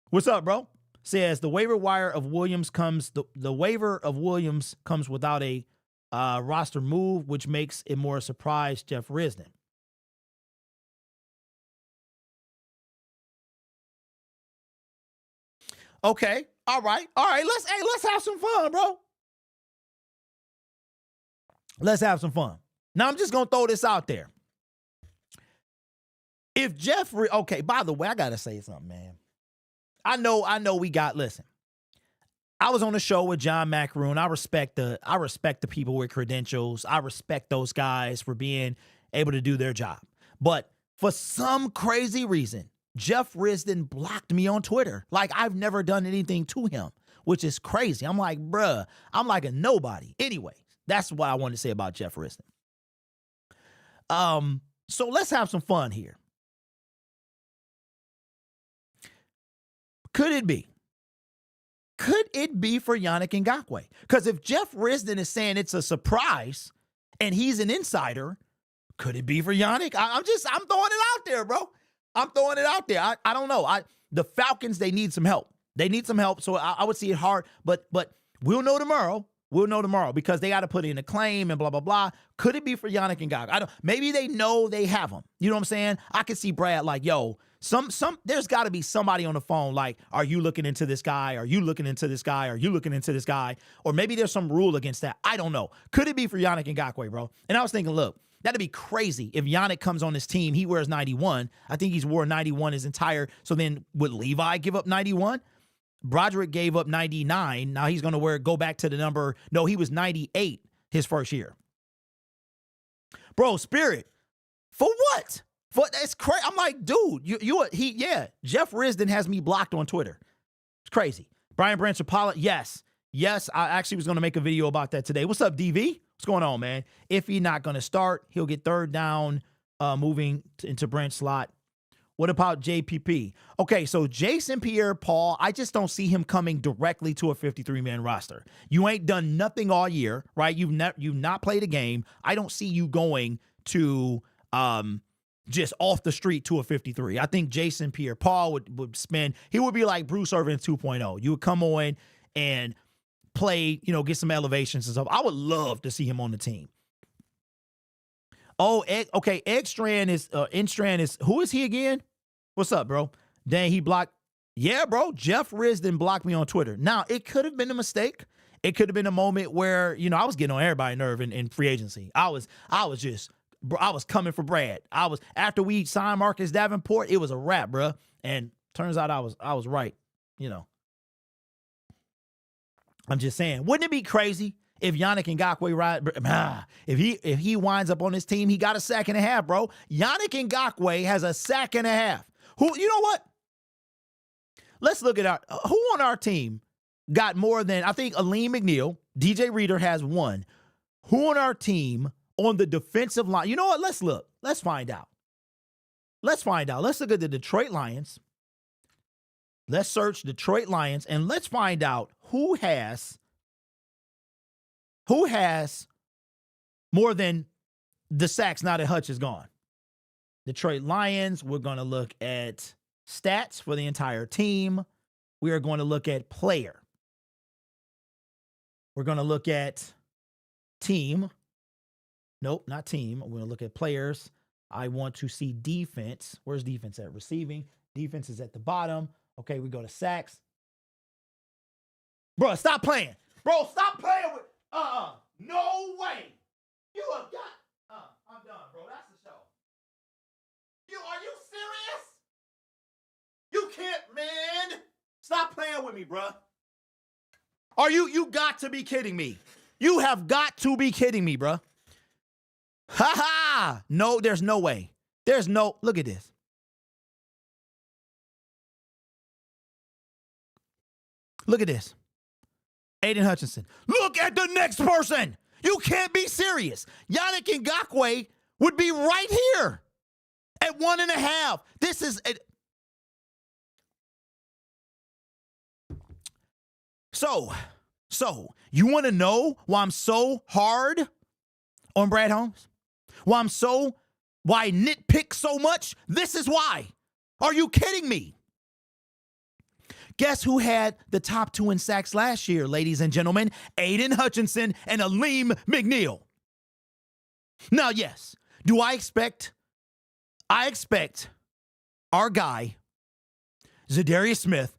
What's up, bro? Says the waiver of Williams comes without a roster move, which makes it more a surprise. Jeff Risden. Okay. All right. Let's have some fun, bro. Let's have some fun. Now, I'm just going to throw this out there. If okay, by the way, I got to say something, man. I know listen, I was on a show with John McElroon. I respect the people with credentials. I respect those guys for being able to do their job. But for some crazy reason, Jeff Risden blocked me on Twitter. Like, I've never done anything to him, which is crazy. I'm like, bruh, I'm like a nobody. Anyway, that's what I wanted to say about Jeff Risden. So let's have some fun here. Could it be for Yannick Ngakoue? Because if Jeff Risden is saying it's a surprise and he's an insider, could it be for Yannick? I'm throwing it out there, bro. I'm throwing it out there. I don't know. The Falcons, they need some help. So I would see it hard, but we'll know tomorrow. Because they got to put in a claim and blah, blah, blah. Could it be for Yannick Ngakoue? Maybe they know they have him. You know what I'm saying? I could see Brad like, yo, there's got to be somebody on the phone like, are you looking into this guy? Are you looking into this guy? Are you looking into this guy? Or maybe there's some rule against that. I don't know. Could it be for Yannick Ngakoue, bro? And I was thinking, look, that'd be crazy if Yannick comes on this team. He wears 91. I think he's wore 91 his entire. So then would Levi give up 91? Broderick gave up 99. Now he's going to go back to the number. No, he was 98 his first year. Bro, Spirit, for what? That's crazy. I'm like, dude, Jeff Risdon has me blocked on Twitter. It's crazy. Brian Branch-Apollo, yes, I actually was going to make a video about that today. What's up, DV? What's going on, man? If he's not going to start, he'll get third down, moving into Brent slot. What about JPP? Okay, so Jason Pierre-Paul, I just don't see him coming directly to a 53-man roster. You ain't done nothing all year, right? You've not played a game. I don't see you going to just off the street to a 53. I think Jason Pierre-Paul would spend, he would be like Bruce Irvin 2.0. You would come on and play, get some elevations and stuff. I would love to see him on the team. Oh, okay. N-Strand is, who is he again? What's up, bro? Dang, he blocked. Yeah, bro. Jeff Risdon blocked me on Twitter. Now, it could have been a mistake. It could have been a moment where, I was getting on everybody's nerve in free agency. I was coming for Brad. After we signed Marcus Davenport, it was a wrap, bro. And turns out I was right. I'm just saying, wouldn't it be crazy if Yannick Ngakoue if he winds up on this team, he got a sack and a half, bro. Yannick Ngakoue has a sack and a half. You know what? Let's look at who on our team got more than, I think Aleem McNeil, DJ Reader has one. Who on our team on the defensive line? You know what? Let's look. Let's find out. Let's look at the Detroit Lions. Let's search Detroit Lions and let's find out who has more than the sacks now that Hutch is gone. Detroit Lions, we're going to look at stats for the entire team. We are going to look at player. We're going to look at team. Nope, not team. We're going to look at players. I want to see defense. Where's defense at? Receiving. Defense is at the bottom. Okay, we go to sacks. Bro, stop playing. Bro, stop playing with... No way. You have got... I'm done, bro. That's the show. Are you serious? You can't, man. Stop playing with me, bro. You got to be kidding me. You have got to be kidding me, bro. Ha ha. No, there's no way. Look at this. Look at this. Aiden Hutchinson. Look at the next person. You can't be serious. Yannick Ngakoue would be right here at 1.5. This is... So, you want to know why I'm so hard on Brad Holmes? Why I nitpick so much? This is why. Are you kidding me? Guess who had the top 2 in sacks last year, ladies and gentlemen? Aiden Hutchinson and Aleem McNeil. Now, yes, I expect our guy, Za'Darius Smith,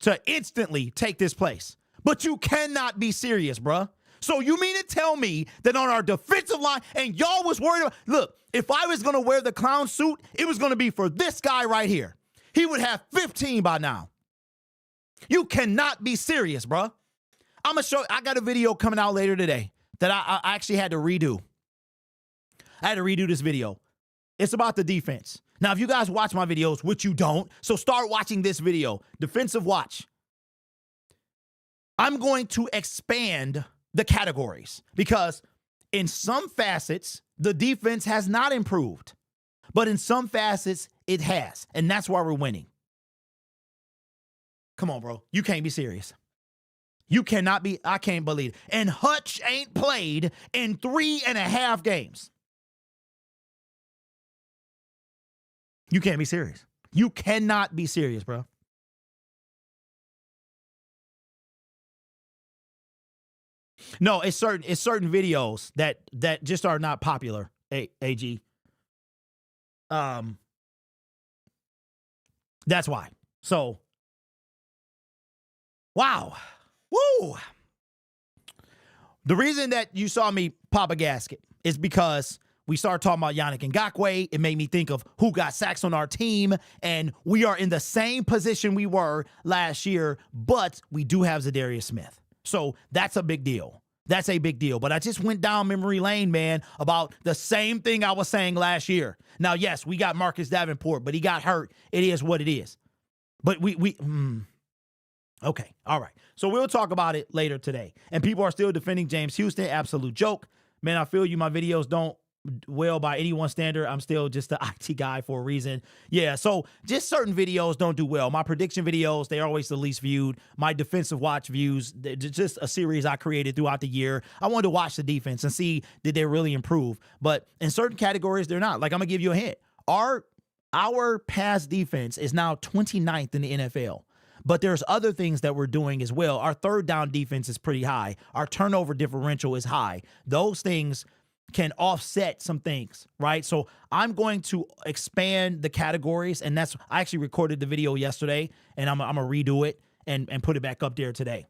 to instantly take this place. But you cannot be serious, bruh. So you mean to tell me that on our defensive line, and y'all was worried about, look, if I was going to wear the clown suit, it was going to be for this guy right here. He would have 15 by now. You cannot be serious, bruh. I'm going to show, I got a video coming out later today that I actually had to redo. I had to redo this video. It's about the defense. Now, if you guys watch my videos, which you don't, so start watching this video, Defensive Watch. I'm going to expand the categories because in some facets, the defense has not improved. But in some facets, it has. And that's why we're winning. Come on, bro. You can't be serious. You cannot be. I can't believe it. And Hutch ain't played in 3.5 games. You can't be serious. You cannot be serious, bro. No, it's certain videos that just are not popular, AG. That's why. So, wow. Woo. The reason that you saw me pop a gasket is because we started talking about Yannick Ngakoue. It made me think of who got sacks on our team, and we are in the same position we were last year, but we do have Za'Darius Smith. So that's a big deal. That's a big deal. But I just went down memory lane, man, about the same thing I was saying last year. Now, yes, we got Marcus Davenport, but he got hurt. It is what it is. But okay, all right. So we'll talk about it later today. And people are still defending James Houston. Absolute joke. Man, I feel you. My videos don't well by anyone's standard. I'm still just the IT guy for a reason. Yeah, so just certain videos don't do well. My prediction videos, they're always the least viewed. My defensive watch views, just a series I created throughout the year. I wanted to watch the defense and see, did they really improve? But in certain categories, they're not. Like, I'm going to give you a hint. Our pass defense is now 29th in the NFL. But there's other things that we're doing as well. Our third down defense is pretty high. Our turnover differential is high. Those things can offset some things, right? So I'm going to expand the categories, and I actually recorded the video yesterday, and I'm going to redo it and put it back up there today.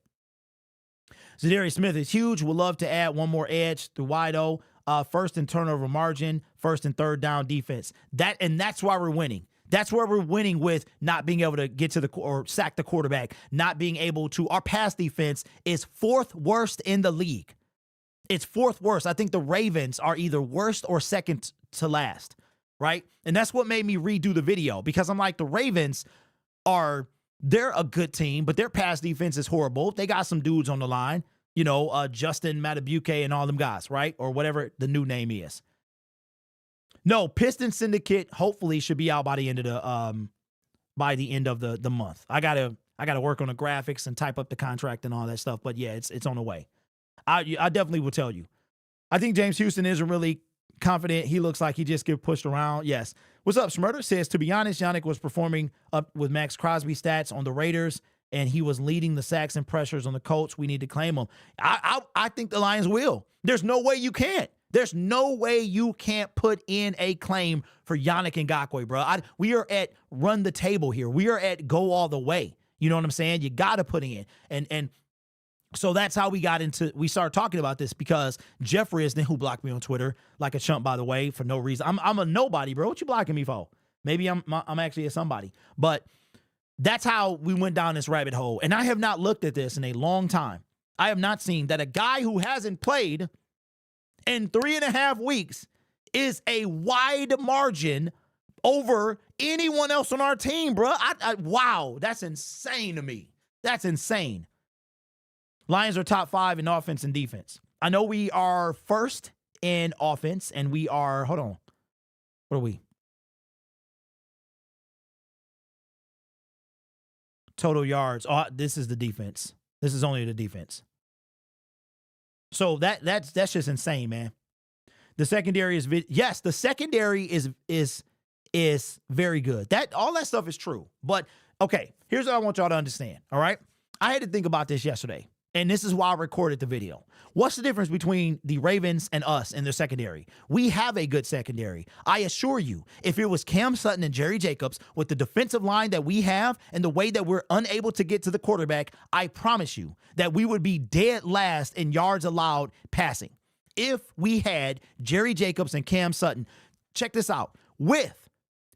Za'Darius Smith is huge. Would love to add one more edge through wide O. First in turnover margin, first and third down defense. That's why we're winning. That's where we're winning with not being able to get to or sack the quarterback, not being able to. Our pass defense is 4th worst in the league. It's 4th worst. I think the Ravens are either worst or second to last, right? And that's what made me redo the video, because I'm like, the Ravens they're a good team, but their pass defense is horrible. They got some dudes on the line, Justin Matabuke and all them guys, right? Or whatever the new name is. No, Piston Syndicate hopefully should be out by the end of the month. I gotta work on the graphics and type up the contract and all that stuff. But yeah, it's on the way. I definitely will tell you. I think James Houston isn't really confident. He looks like he just get pushed around. Yes. What's up, Schmurder? Says, to be honest, Yannick was performing up with Max Crosby stats on the Raiders, and he was leading the sacks and pressures on the Colts. We need to claim him. I think the Lions will. There's no way you can't. There's no way you can't put in a claim for Yannick Ngakoue, bro. We are at run the table here. We are at go all the way. You know what I'm saying? You got to put in. And so that's how we started talking about this, because Jeff Risden, who blocked me on Twitter, like a chump, by the way, for no reason. I'm a nobody, bro. What you blocking me for? Maybe I'm actually a somebody. But that's how we went down this rabbit hole. And I have not looked at this in a long time. I have not seen that a guy who hasn't played in 3.5 weeks is a wide margin over anyone else on our team, bro. Wow, that's insane to me. That's insane. Lions are top 5 in offense and defense. I know we are first in offense, and we are, hold on, what are we? Total yards. Oh, this is the defense. This is only the defense. So that's just insane, man. The secondary is yes, the secondary is very good. All that stuff is true. But okay, here's what I want y'all to understand. All right, I had to think about this yesterday, and this is why I recorded the video. What's the difference between the Ravens and us in their secondary? We have a good secondary. I assure you, if it was Cam Sutton and Jerry Jacobs with the defensive line that we have and the way that we're unable to get to the quarterback, I promise you that we would be dead last in yards allowed passing. If we had Jerry Jacobs and Cam Sutton, check this out, with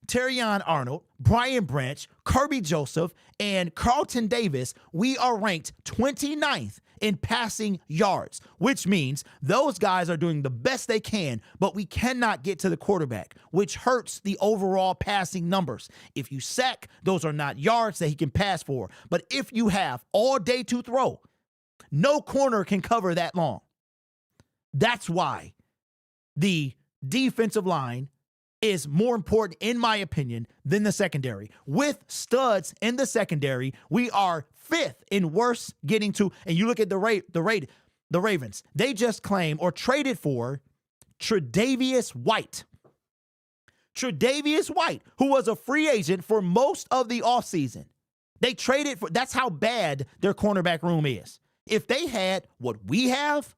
Terrion Arnold, Brian Branch, Kirby Joseph, and Carlton Davis, we are ranked 29th in passing yards, which means those guys are doing the best they can, but we cannot get to the quarterback, which hurts the overall passing numbers. If you sack, those are not yards that he can pass for. But if you have all day to throw, no corner can cover that long. That's why the defensive line is more important, in my opinion, than the secondary. With studs in the secondary, we are 5th in worst getting to, and you look at the Ravens, they just claimed or traded for Tre'Davious White. Tre'Davious White, who was a free agent for most of the offseason. They traded for, that's how bad their cornerback room is. If they had what we have,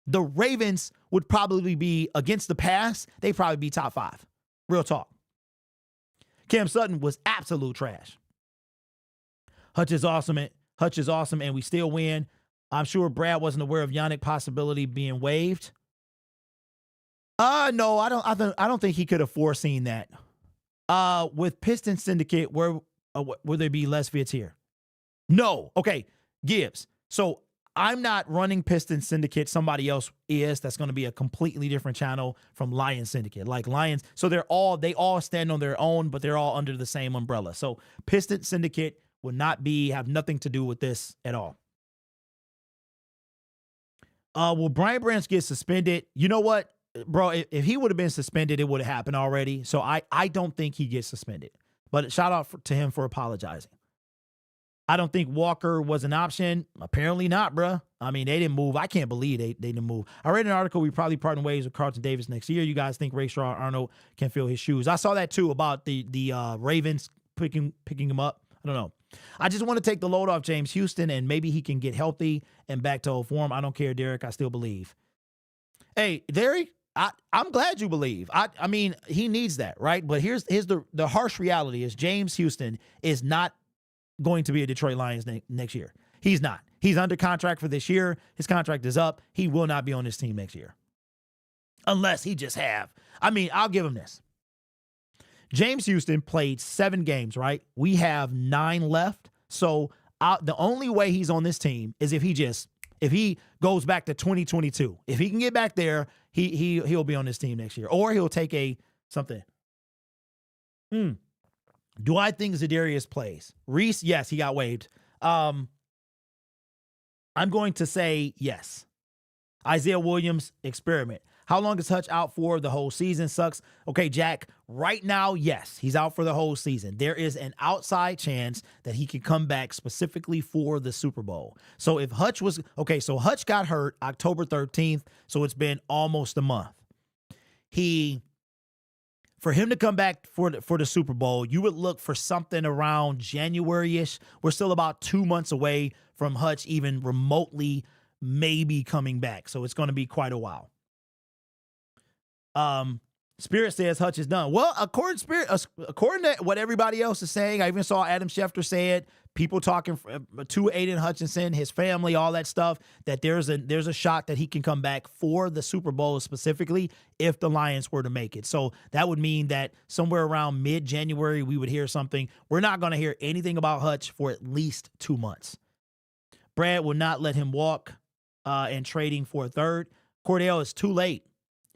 the Ravens would probably be, against the pass, they'd probably be top 5. Real talk. Cam Sutton was absolute trash. Hutch is awesome, and we still win. I'm sure Brad wasn't aware of Yannick possibility being waived. No, I don't think he could have foreseen that. With Piston Syndicate, where will there be less vids here? No. Okay, Gibbs. So I'm not running Piston Syndicate. Somebody else is. That's going to be a completely different channel from Lions Syndicate. Like Lions, so they all stand on their own, but they're all under the same umbrella. So Piston Syndicate will not have nothing to do with this at all. Will Brian Branch get suspended? You know what, bro? If he would have been suspended, it would have happened already. So I don't think he gets suspended. But shout out to him for apologizing. I don't think Walker was an option. Apparently not, bruh. I mean, they didn't move. I can't believe they didn't move. I read an article, we probably parting ways with Carlton Davis next year. You guys think Rayshawn Arnold can fill his shoes? I saw that too about the Ravens picking him up. I don't know. I just want to take the load off James Houston, and maybe he can get healthy and back to old form. I don't care, Derek. I still believe. Hey, Derek, I'm glad you believe. I mean, he needs that, right? But here's the harsh reality is James Houston is not going to be a Detroit Lions next year. He's not. He's under contract for this year. His contract is up. He will not be on this team next year. Unless he just have. I mean, I'll give him this. James Houston played 7 games, right? We have 9 left. So the only way he's on this team is if he goes back to 2022. If he can get back there, he'll be on this team next year. Or he'll take something. Do I think Za'Darius plays? Reese, yes, he got waived. I'm going to say yes. Isaiah Williams, experiment. How long is Hutch out for? The whole season sucks. Okay, Jack, right now, yes, he's out for the whole season. There is an outside chance that he could come back specifically for the Super Bowl. So if Hutch was, okay, so Hutch got hurt October 13th, so it's been almost a month. For him to come back for the Super Bowl, you would look for something around January-ish. We're still about 2 months away from Hutch even remotely maybe coming back. So it's going to be quite a while. Spirit says Hutch is done. Well, according to what everybody else is saying, I even saw Adam Schefter say it. People talking to Aiden Hutchinson, his family, all that stuff, that there's a shot that he can come back for the Super Bowl specifically if the Lions were to make it. So that would mean that somewhere around mid-January, we would hear something. We're not going to hear anything about Hutch for at least 2 months. Brad will not let him walk and trading for a third. Cordell, it's too late.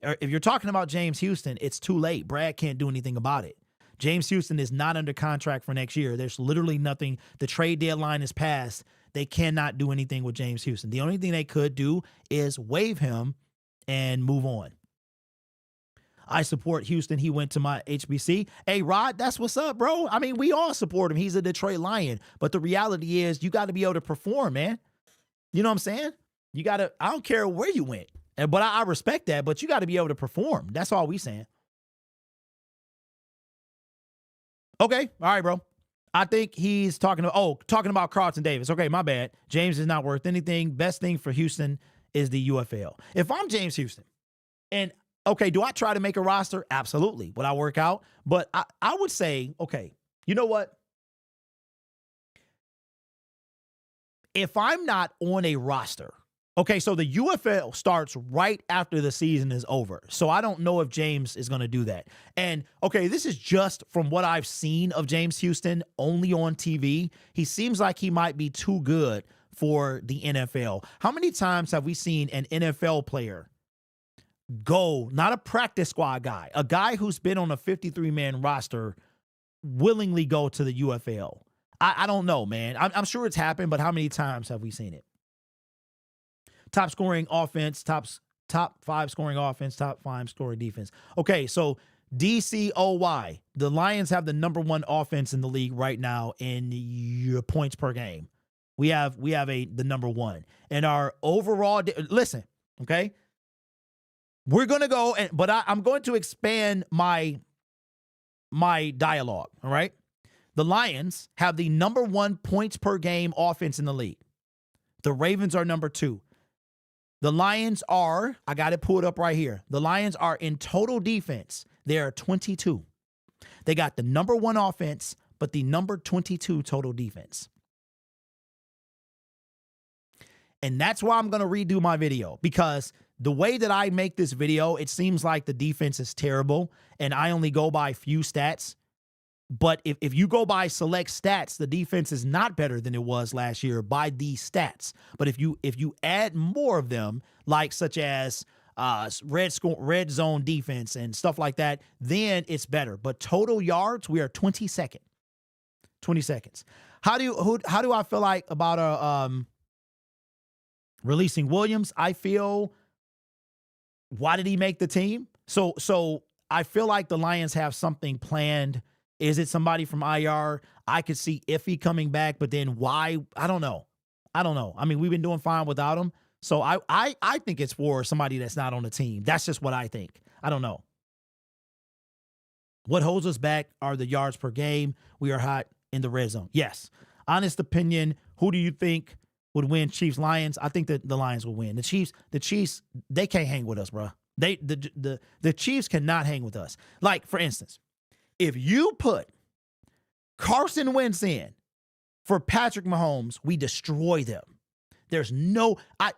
If you're talking about James Houston, it's too late. Brad can't do anything about it. James Houston is not under contract for next year. There's literally nothing. The trade deadline is passed. They cannot do anything with James Houston. The only thing they could do is waive him and move on. I support Houston. He went to my HBC. Hey, Rod, that's what's up, bro. I mean, we all support him. He's a Detroit Lion. But the reality is you got to be able to perform, man. You know what I'm saying? You got to, I don't care where you went. But I respect that, but you got to be able to perform. That's all we saying. Okay. All right, bro. I think he's talking about Carlton Davis. Okay, my bad. James is not worth anything. Best thing for Houston is the UFL. If I'm James Houston, and okay, do I try to make a roster? Absolutely. Would I work out? But I would say, okay, you know what? If I'm not on a roster, okay, so the UFL starts right after the season is over. So I don't know if James is going to do that. And, okay, this is just from what I've seen of James Houston only on TV. He seems like he might be too good for the NFL. How many times have we seen an NFL player go, not a practice squad guy, a guy who's been on a 53-man roster, willingly go to the UFL? I don't know, man. I'm sure it's happened, but how many times have we seen it? Top scoring offense, top 5 scoring offense, top 5 scoring defense. Okay, so DCOY, the Lions have the #1 offense in the league right now in your points per game. We have the #1. And our overall, listen, okay? We're going to go, but I'm going to expand my dialogue, all right? The Lions have the #1 points per game offense in the league. The Ravens are #2. The Lions are, I got it pulled up right here. The Lions are in total defense. They are 22. They got the #1 offense, but the number 22 total defense. And that's why I'm going to redo my video, because the way that I make this video, it seems like the defense is terrible, and I only go by few stats. But if you go by select stats, the defense is not better than it was last year by these stats. But if you add more of them, like such as red zone defense and stuff like that, then it's better. But total yards, we are 22nd. 20 seconds. How do I feel like about releasing Williams? I feel, why did he make the team? So I feel like the Lions have something planned. Is it somebody from IR? I could see Iffy coming back, but then why? I don't know. I mean, we've been doing fine without him. So I think it's for somebody that's not on the team. That's just what I think. I don't know. What holds us back are the yards per game. We are hot in the red zone. Yes. Honest opinion, who do you think would win, Chiefs, Lions? I think that the Lions will win. The Chiefs, they can't hang with us, bro. The Chiefs cannot hang with us. Like, for instance, if you put Carson Wentz in for Patrick Mahomes, we destroy them.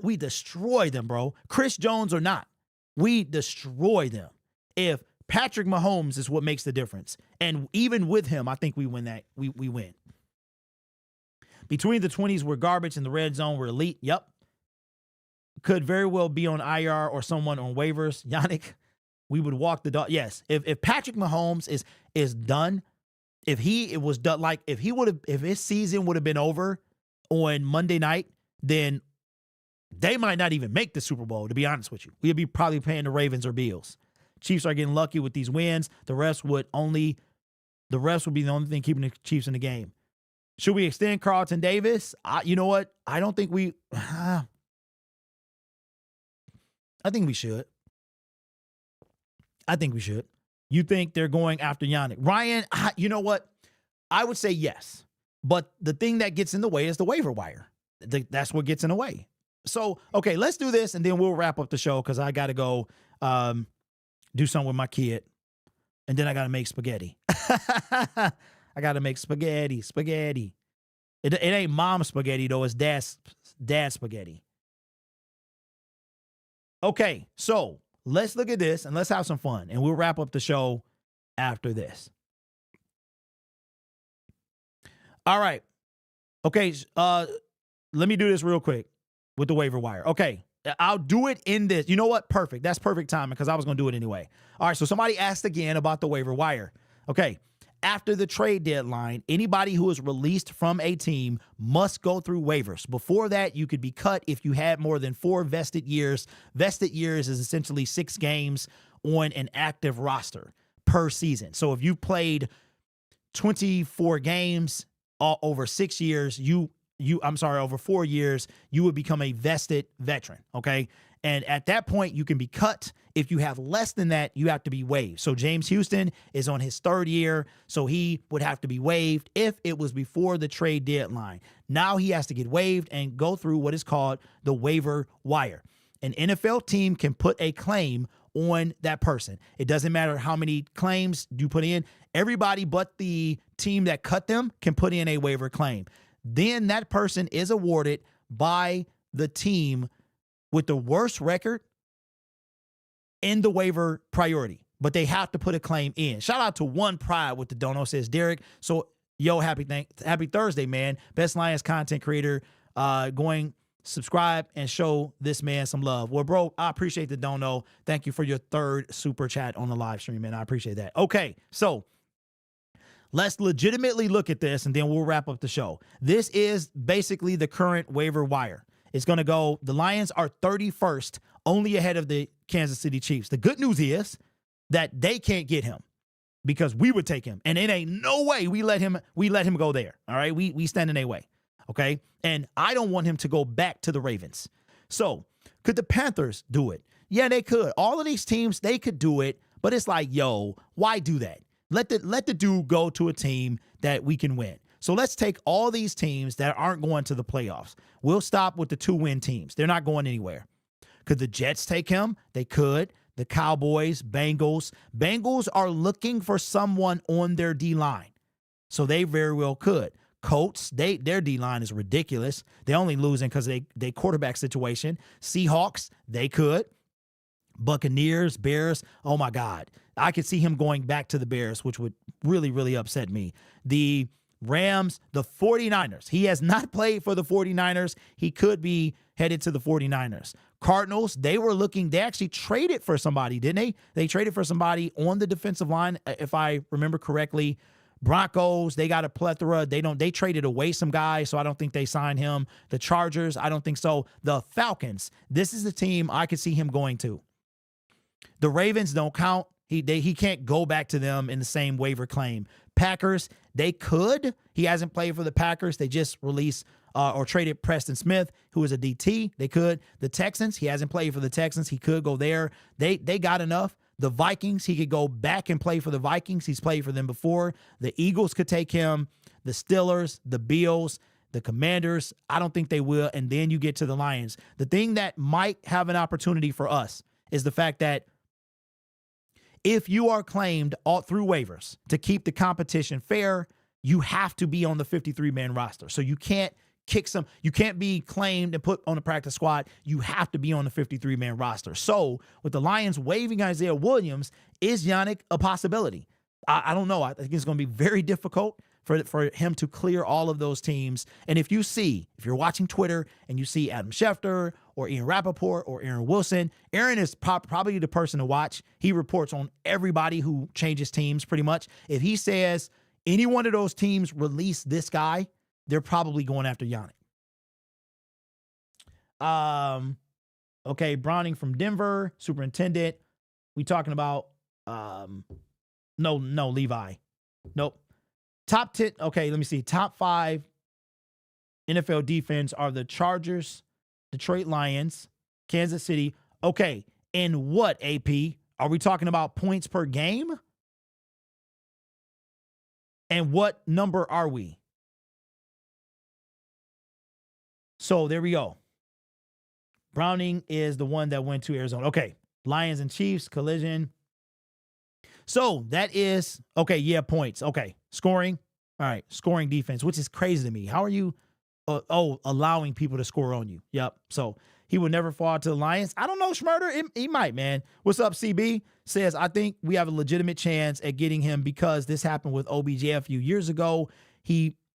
We destroy them, bro. Chris Jones or not, we destroy them. If Patrick Mahomes is what makes the difference, and even with him, I think we win that. We win. Between the 20s, we're garbage. In the red zone, we're elite. Yep. Could very well be on IR or someone on waivers. Yannick, we would walk the dog. Yes. If Patrick Mahomes is done, if his season would have been over on Monday night, then they might not even make the Super Bowl, to be honest with you. We'd be probably paying the Ravens or Bills. Chiefs are getting lucky with these wins. The refs would be the only thing keeping the Chiefs in the game. Should we extend Carlton Davis? You know what? I don't think we. I think we should. You think they're going after Yannick? Ryan, you know what? I would say yes. But the thing that gets in the way is the waiver wire. That's what gets in the way. So, okay, let's do this, and then we'll wrap up the show because I got to go do something with my kid. And then I got to make spaghetti. I got to make spaghetti. It ain't mom's spaghetti, though. It's dad's spaghetti. Okay, so let's look at this and let's have some fun. And we'll wrap up the show after this. All right. Okay, let me do this real quick with the waiver wire. Okay, I'll do it in this. You know what? Perfect. That's perfect timing because I was going to do it anyway. All right, so somebody asked again about the waiver wire. Okay, after the trade deadline, anybody who is released from a team must go through waivers. Before that, you could be cut if you had more than 4 vested years. Vested years is essentially 6 games on an active roster per season. So if you've played 24 games over 6 years, over 4 years, you would become a vested veteran, okay? And at that point, you can be cut. If you have less than that, you have to be waived. So James Houston is on his 3rd year, so he would have to be waived if it was before the trade deadline. Now he has to get waived and go through what is called the waiver wire. An NFL team can put a claim on that person. It doesn't matter how many claims you put in. Everybody but the team that cut them can put in a waiver claim. Then that person is awarded by the team with the worst record in the waiver priority, but they have to put a claim in. Shout out to One Pride with the dono, says Derek. So, yo, happy Thursday, man. Best Lions content creator. Going subscribe and show this man some love. Well, bro, I appreciate the dono. Thank you for your 3rd super chat on the live stream, man. I appreciate that. Okay, so let's legitimately look at this, and then we'll wrap up the show. This is basically the current waiver wire. It's going to go, the Lions are 31st, only ahead of the Kansas City Chiefs. The good news is that they can't get him because we would take him. And it ain't no way we let him go there. All right. We stand in their way. Okay. And I don't want him to go back to the Ravens. So could the Panthers do it? Yeah, they could. All of these teams, they could do it. But it's like, yo, why do that? Let the dude go to a team that we can win. So let's take all these teams that aren't going to the playoffs. We'll stop with the 2-win teams. They're not going anywhere. Could the Jets take him? They could. The Cowboys, Bengals. Bengals are looking for someone on their D-line. So they very well could. Colts, their D-line is ridiculous. They're only losing because they quarterback situation. Seahawks, they could. Buccaneers, Bears. Oh my God. I could see him going back to the Bears, which would really, really upset me. The Rams, the 49ers. He has not played for the 49ers. He could be headed to the 49ers. Cardinals, they actually traded for somebody, didn't they? They traded for somebody on the defensive line, if I remember correctly. Broncos, they got a plethora. They traded away some guys, so I don't think they signed him. The Chargers, I don't think so. The Falcons, this is the team I could see him going to. The Ravens don't count. He can't go back to them in the same waiver claim. Packers, they could. He hasn't played for the Packers. They just released or traded Preston Smith, who is a DT. They could. The Texans, he hasn't played for the Texans. He could go there. They got enough. The Vikings, he could go back and play for the Vikings. He's played for them before. The Eagles could take him. The Steelers, the Bills, the Commanders, I don't think they will. And then you get to the Lions. The thing that might have an opportunity for us is the fact that if you are claimed all through waivers to keep the competition fair, you have to be on the 53-man roster. So you can't you can't be claimed and put on the practice squad. You have to be on the 53-man roster. So with the Lions waiving Isaiah Williams, is Yannick a possibility? I don't know. I think it's going to be very difficult for him to clear all of those teams. And if you're watching Twitter and you see Adam Schefter or Ian Rappaport or Aaron Wilson, Aaron is probably the person to watch. He reports on everybody who changes teams pretty much. If he says any one of those teams release this guy, they're probably going after Yannick. Okay, Browning from Denver, superintendent. We talking about no, Levi. Nope. Top 10, okay, let me see. Top 5 NFL defense are the Chargers, Detroit Lions, Kansas City. Okay, and what, AP? Are we talking about points per game? And what number are we? So there we go. Browning is the one that went to Arizona. Okay, Lions and Chiefs, collision. So that is, okay, yeah, points. Okay, scoring. All right, scoring defense, which is crazy to me. How are you, allowing people to score on you? Yep. So he would never fall to the Lions. I don't know, Schmurder. He might, man. What's up, CB? Says, I think we have a legitimate chance at getting him because this happened with OBJ a few years ago.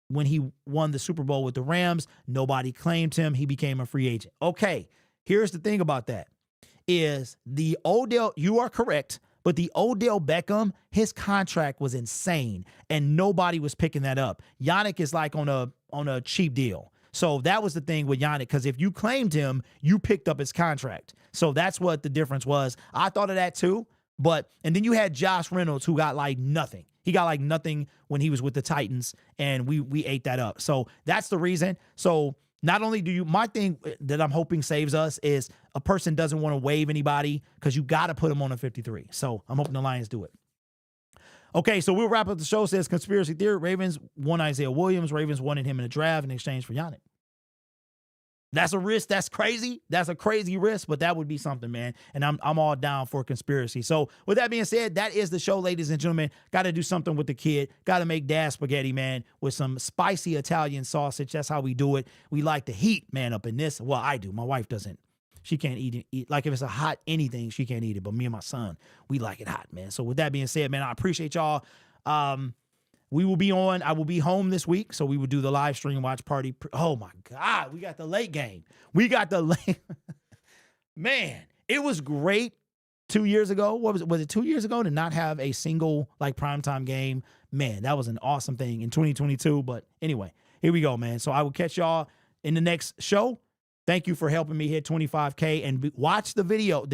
When he won the Super Bowl with the Rams, nobody claimed him. He became a free agent. Okay, here's the thing about that is the Odell, you are correct, but the Odell Beckham, his contract was insane, and nobody was picking that up. Yannick is like on a cheap deal. So that was the thing with Yannick, because if you claimed him, you picked up his contract. So that's what the difference was. I thought of that too, and then you had Josh Reynolds, who got like nothing. He got like nothing when he was with the Titans, and we ate that up. So that's the reason. So not only my thing that I'm hoping saves us is a person doesn't want to waive anybody because you got to put them on a 53. So I'm hoping the Lions do it. Okay, so we'll wrap up the show. Says conspiracy theory. Ravens won Isaiah Williams. Ravens wanted him in the draft in exchange for Yannick. That's a risk. That's crazy. That's a crazy risk, but that would be something, man. And I'm all down for conspiracy. So with that being said, that is the show, ladies and gentlemen. Got to do something with the kid. Got to make dad spaghetti, man, with some spicy Italian sausage. That's how we do it. We like the heat, man, up in this. Well, I do. My wife doesn't. She can't eat it. Like if it's a hot anything, she can't eat it. But me and my son, we like it hot, man. So with that being said, man, I appreciate y'all. We will be on. I will be home this week, so we will do the live stream watch party. Oh my God, we got the late game. We got the late. Man, it was great 2 years ago. What was it? Was it 2 years ago to not have a single like primetime game? Man, that was an awesome thing in 2022. But anyway, here we go, man. So I will catch y'all in the next show. Thank you for helping me hit 25K and watch the video.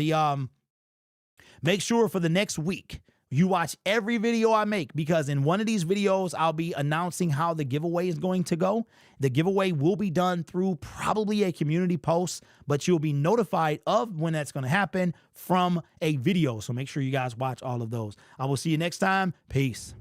Make sure for the next week, you watch every video I make, because in one of these videos, I'll be announcing how the giveaway is going to go. The giveaway will be done through probably a community post, but you'll be notified of when that's going to happen from a video. So make sure you guys watch all of those. I will see you next time. Peace.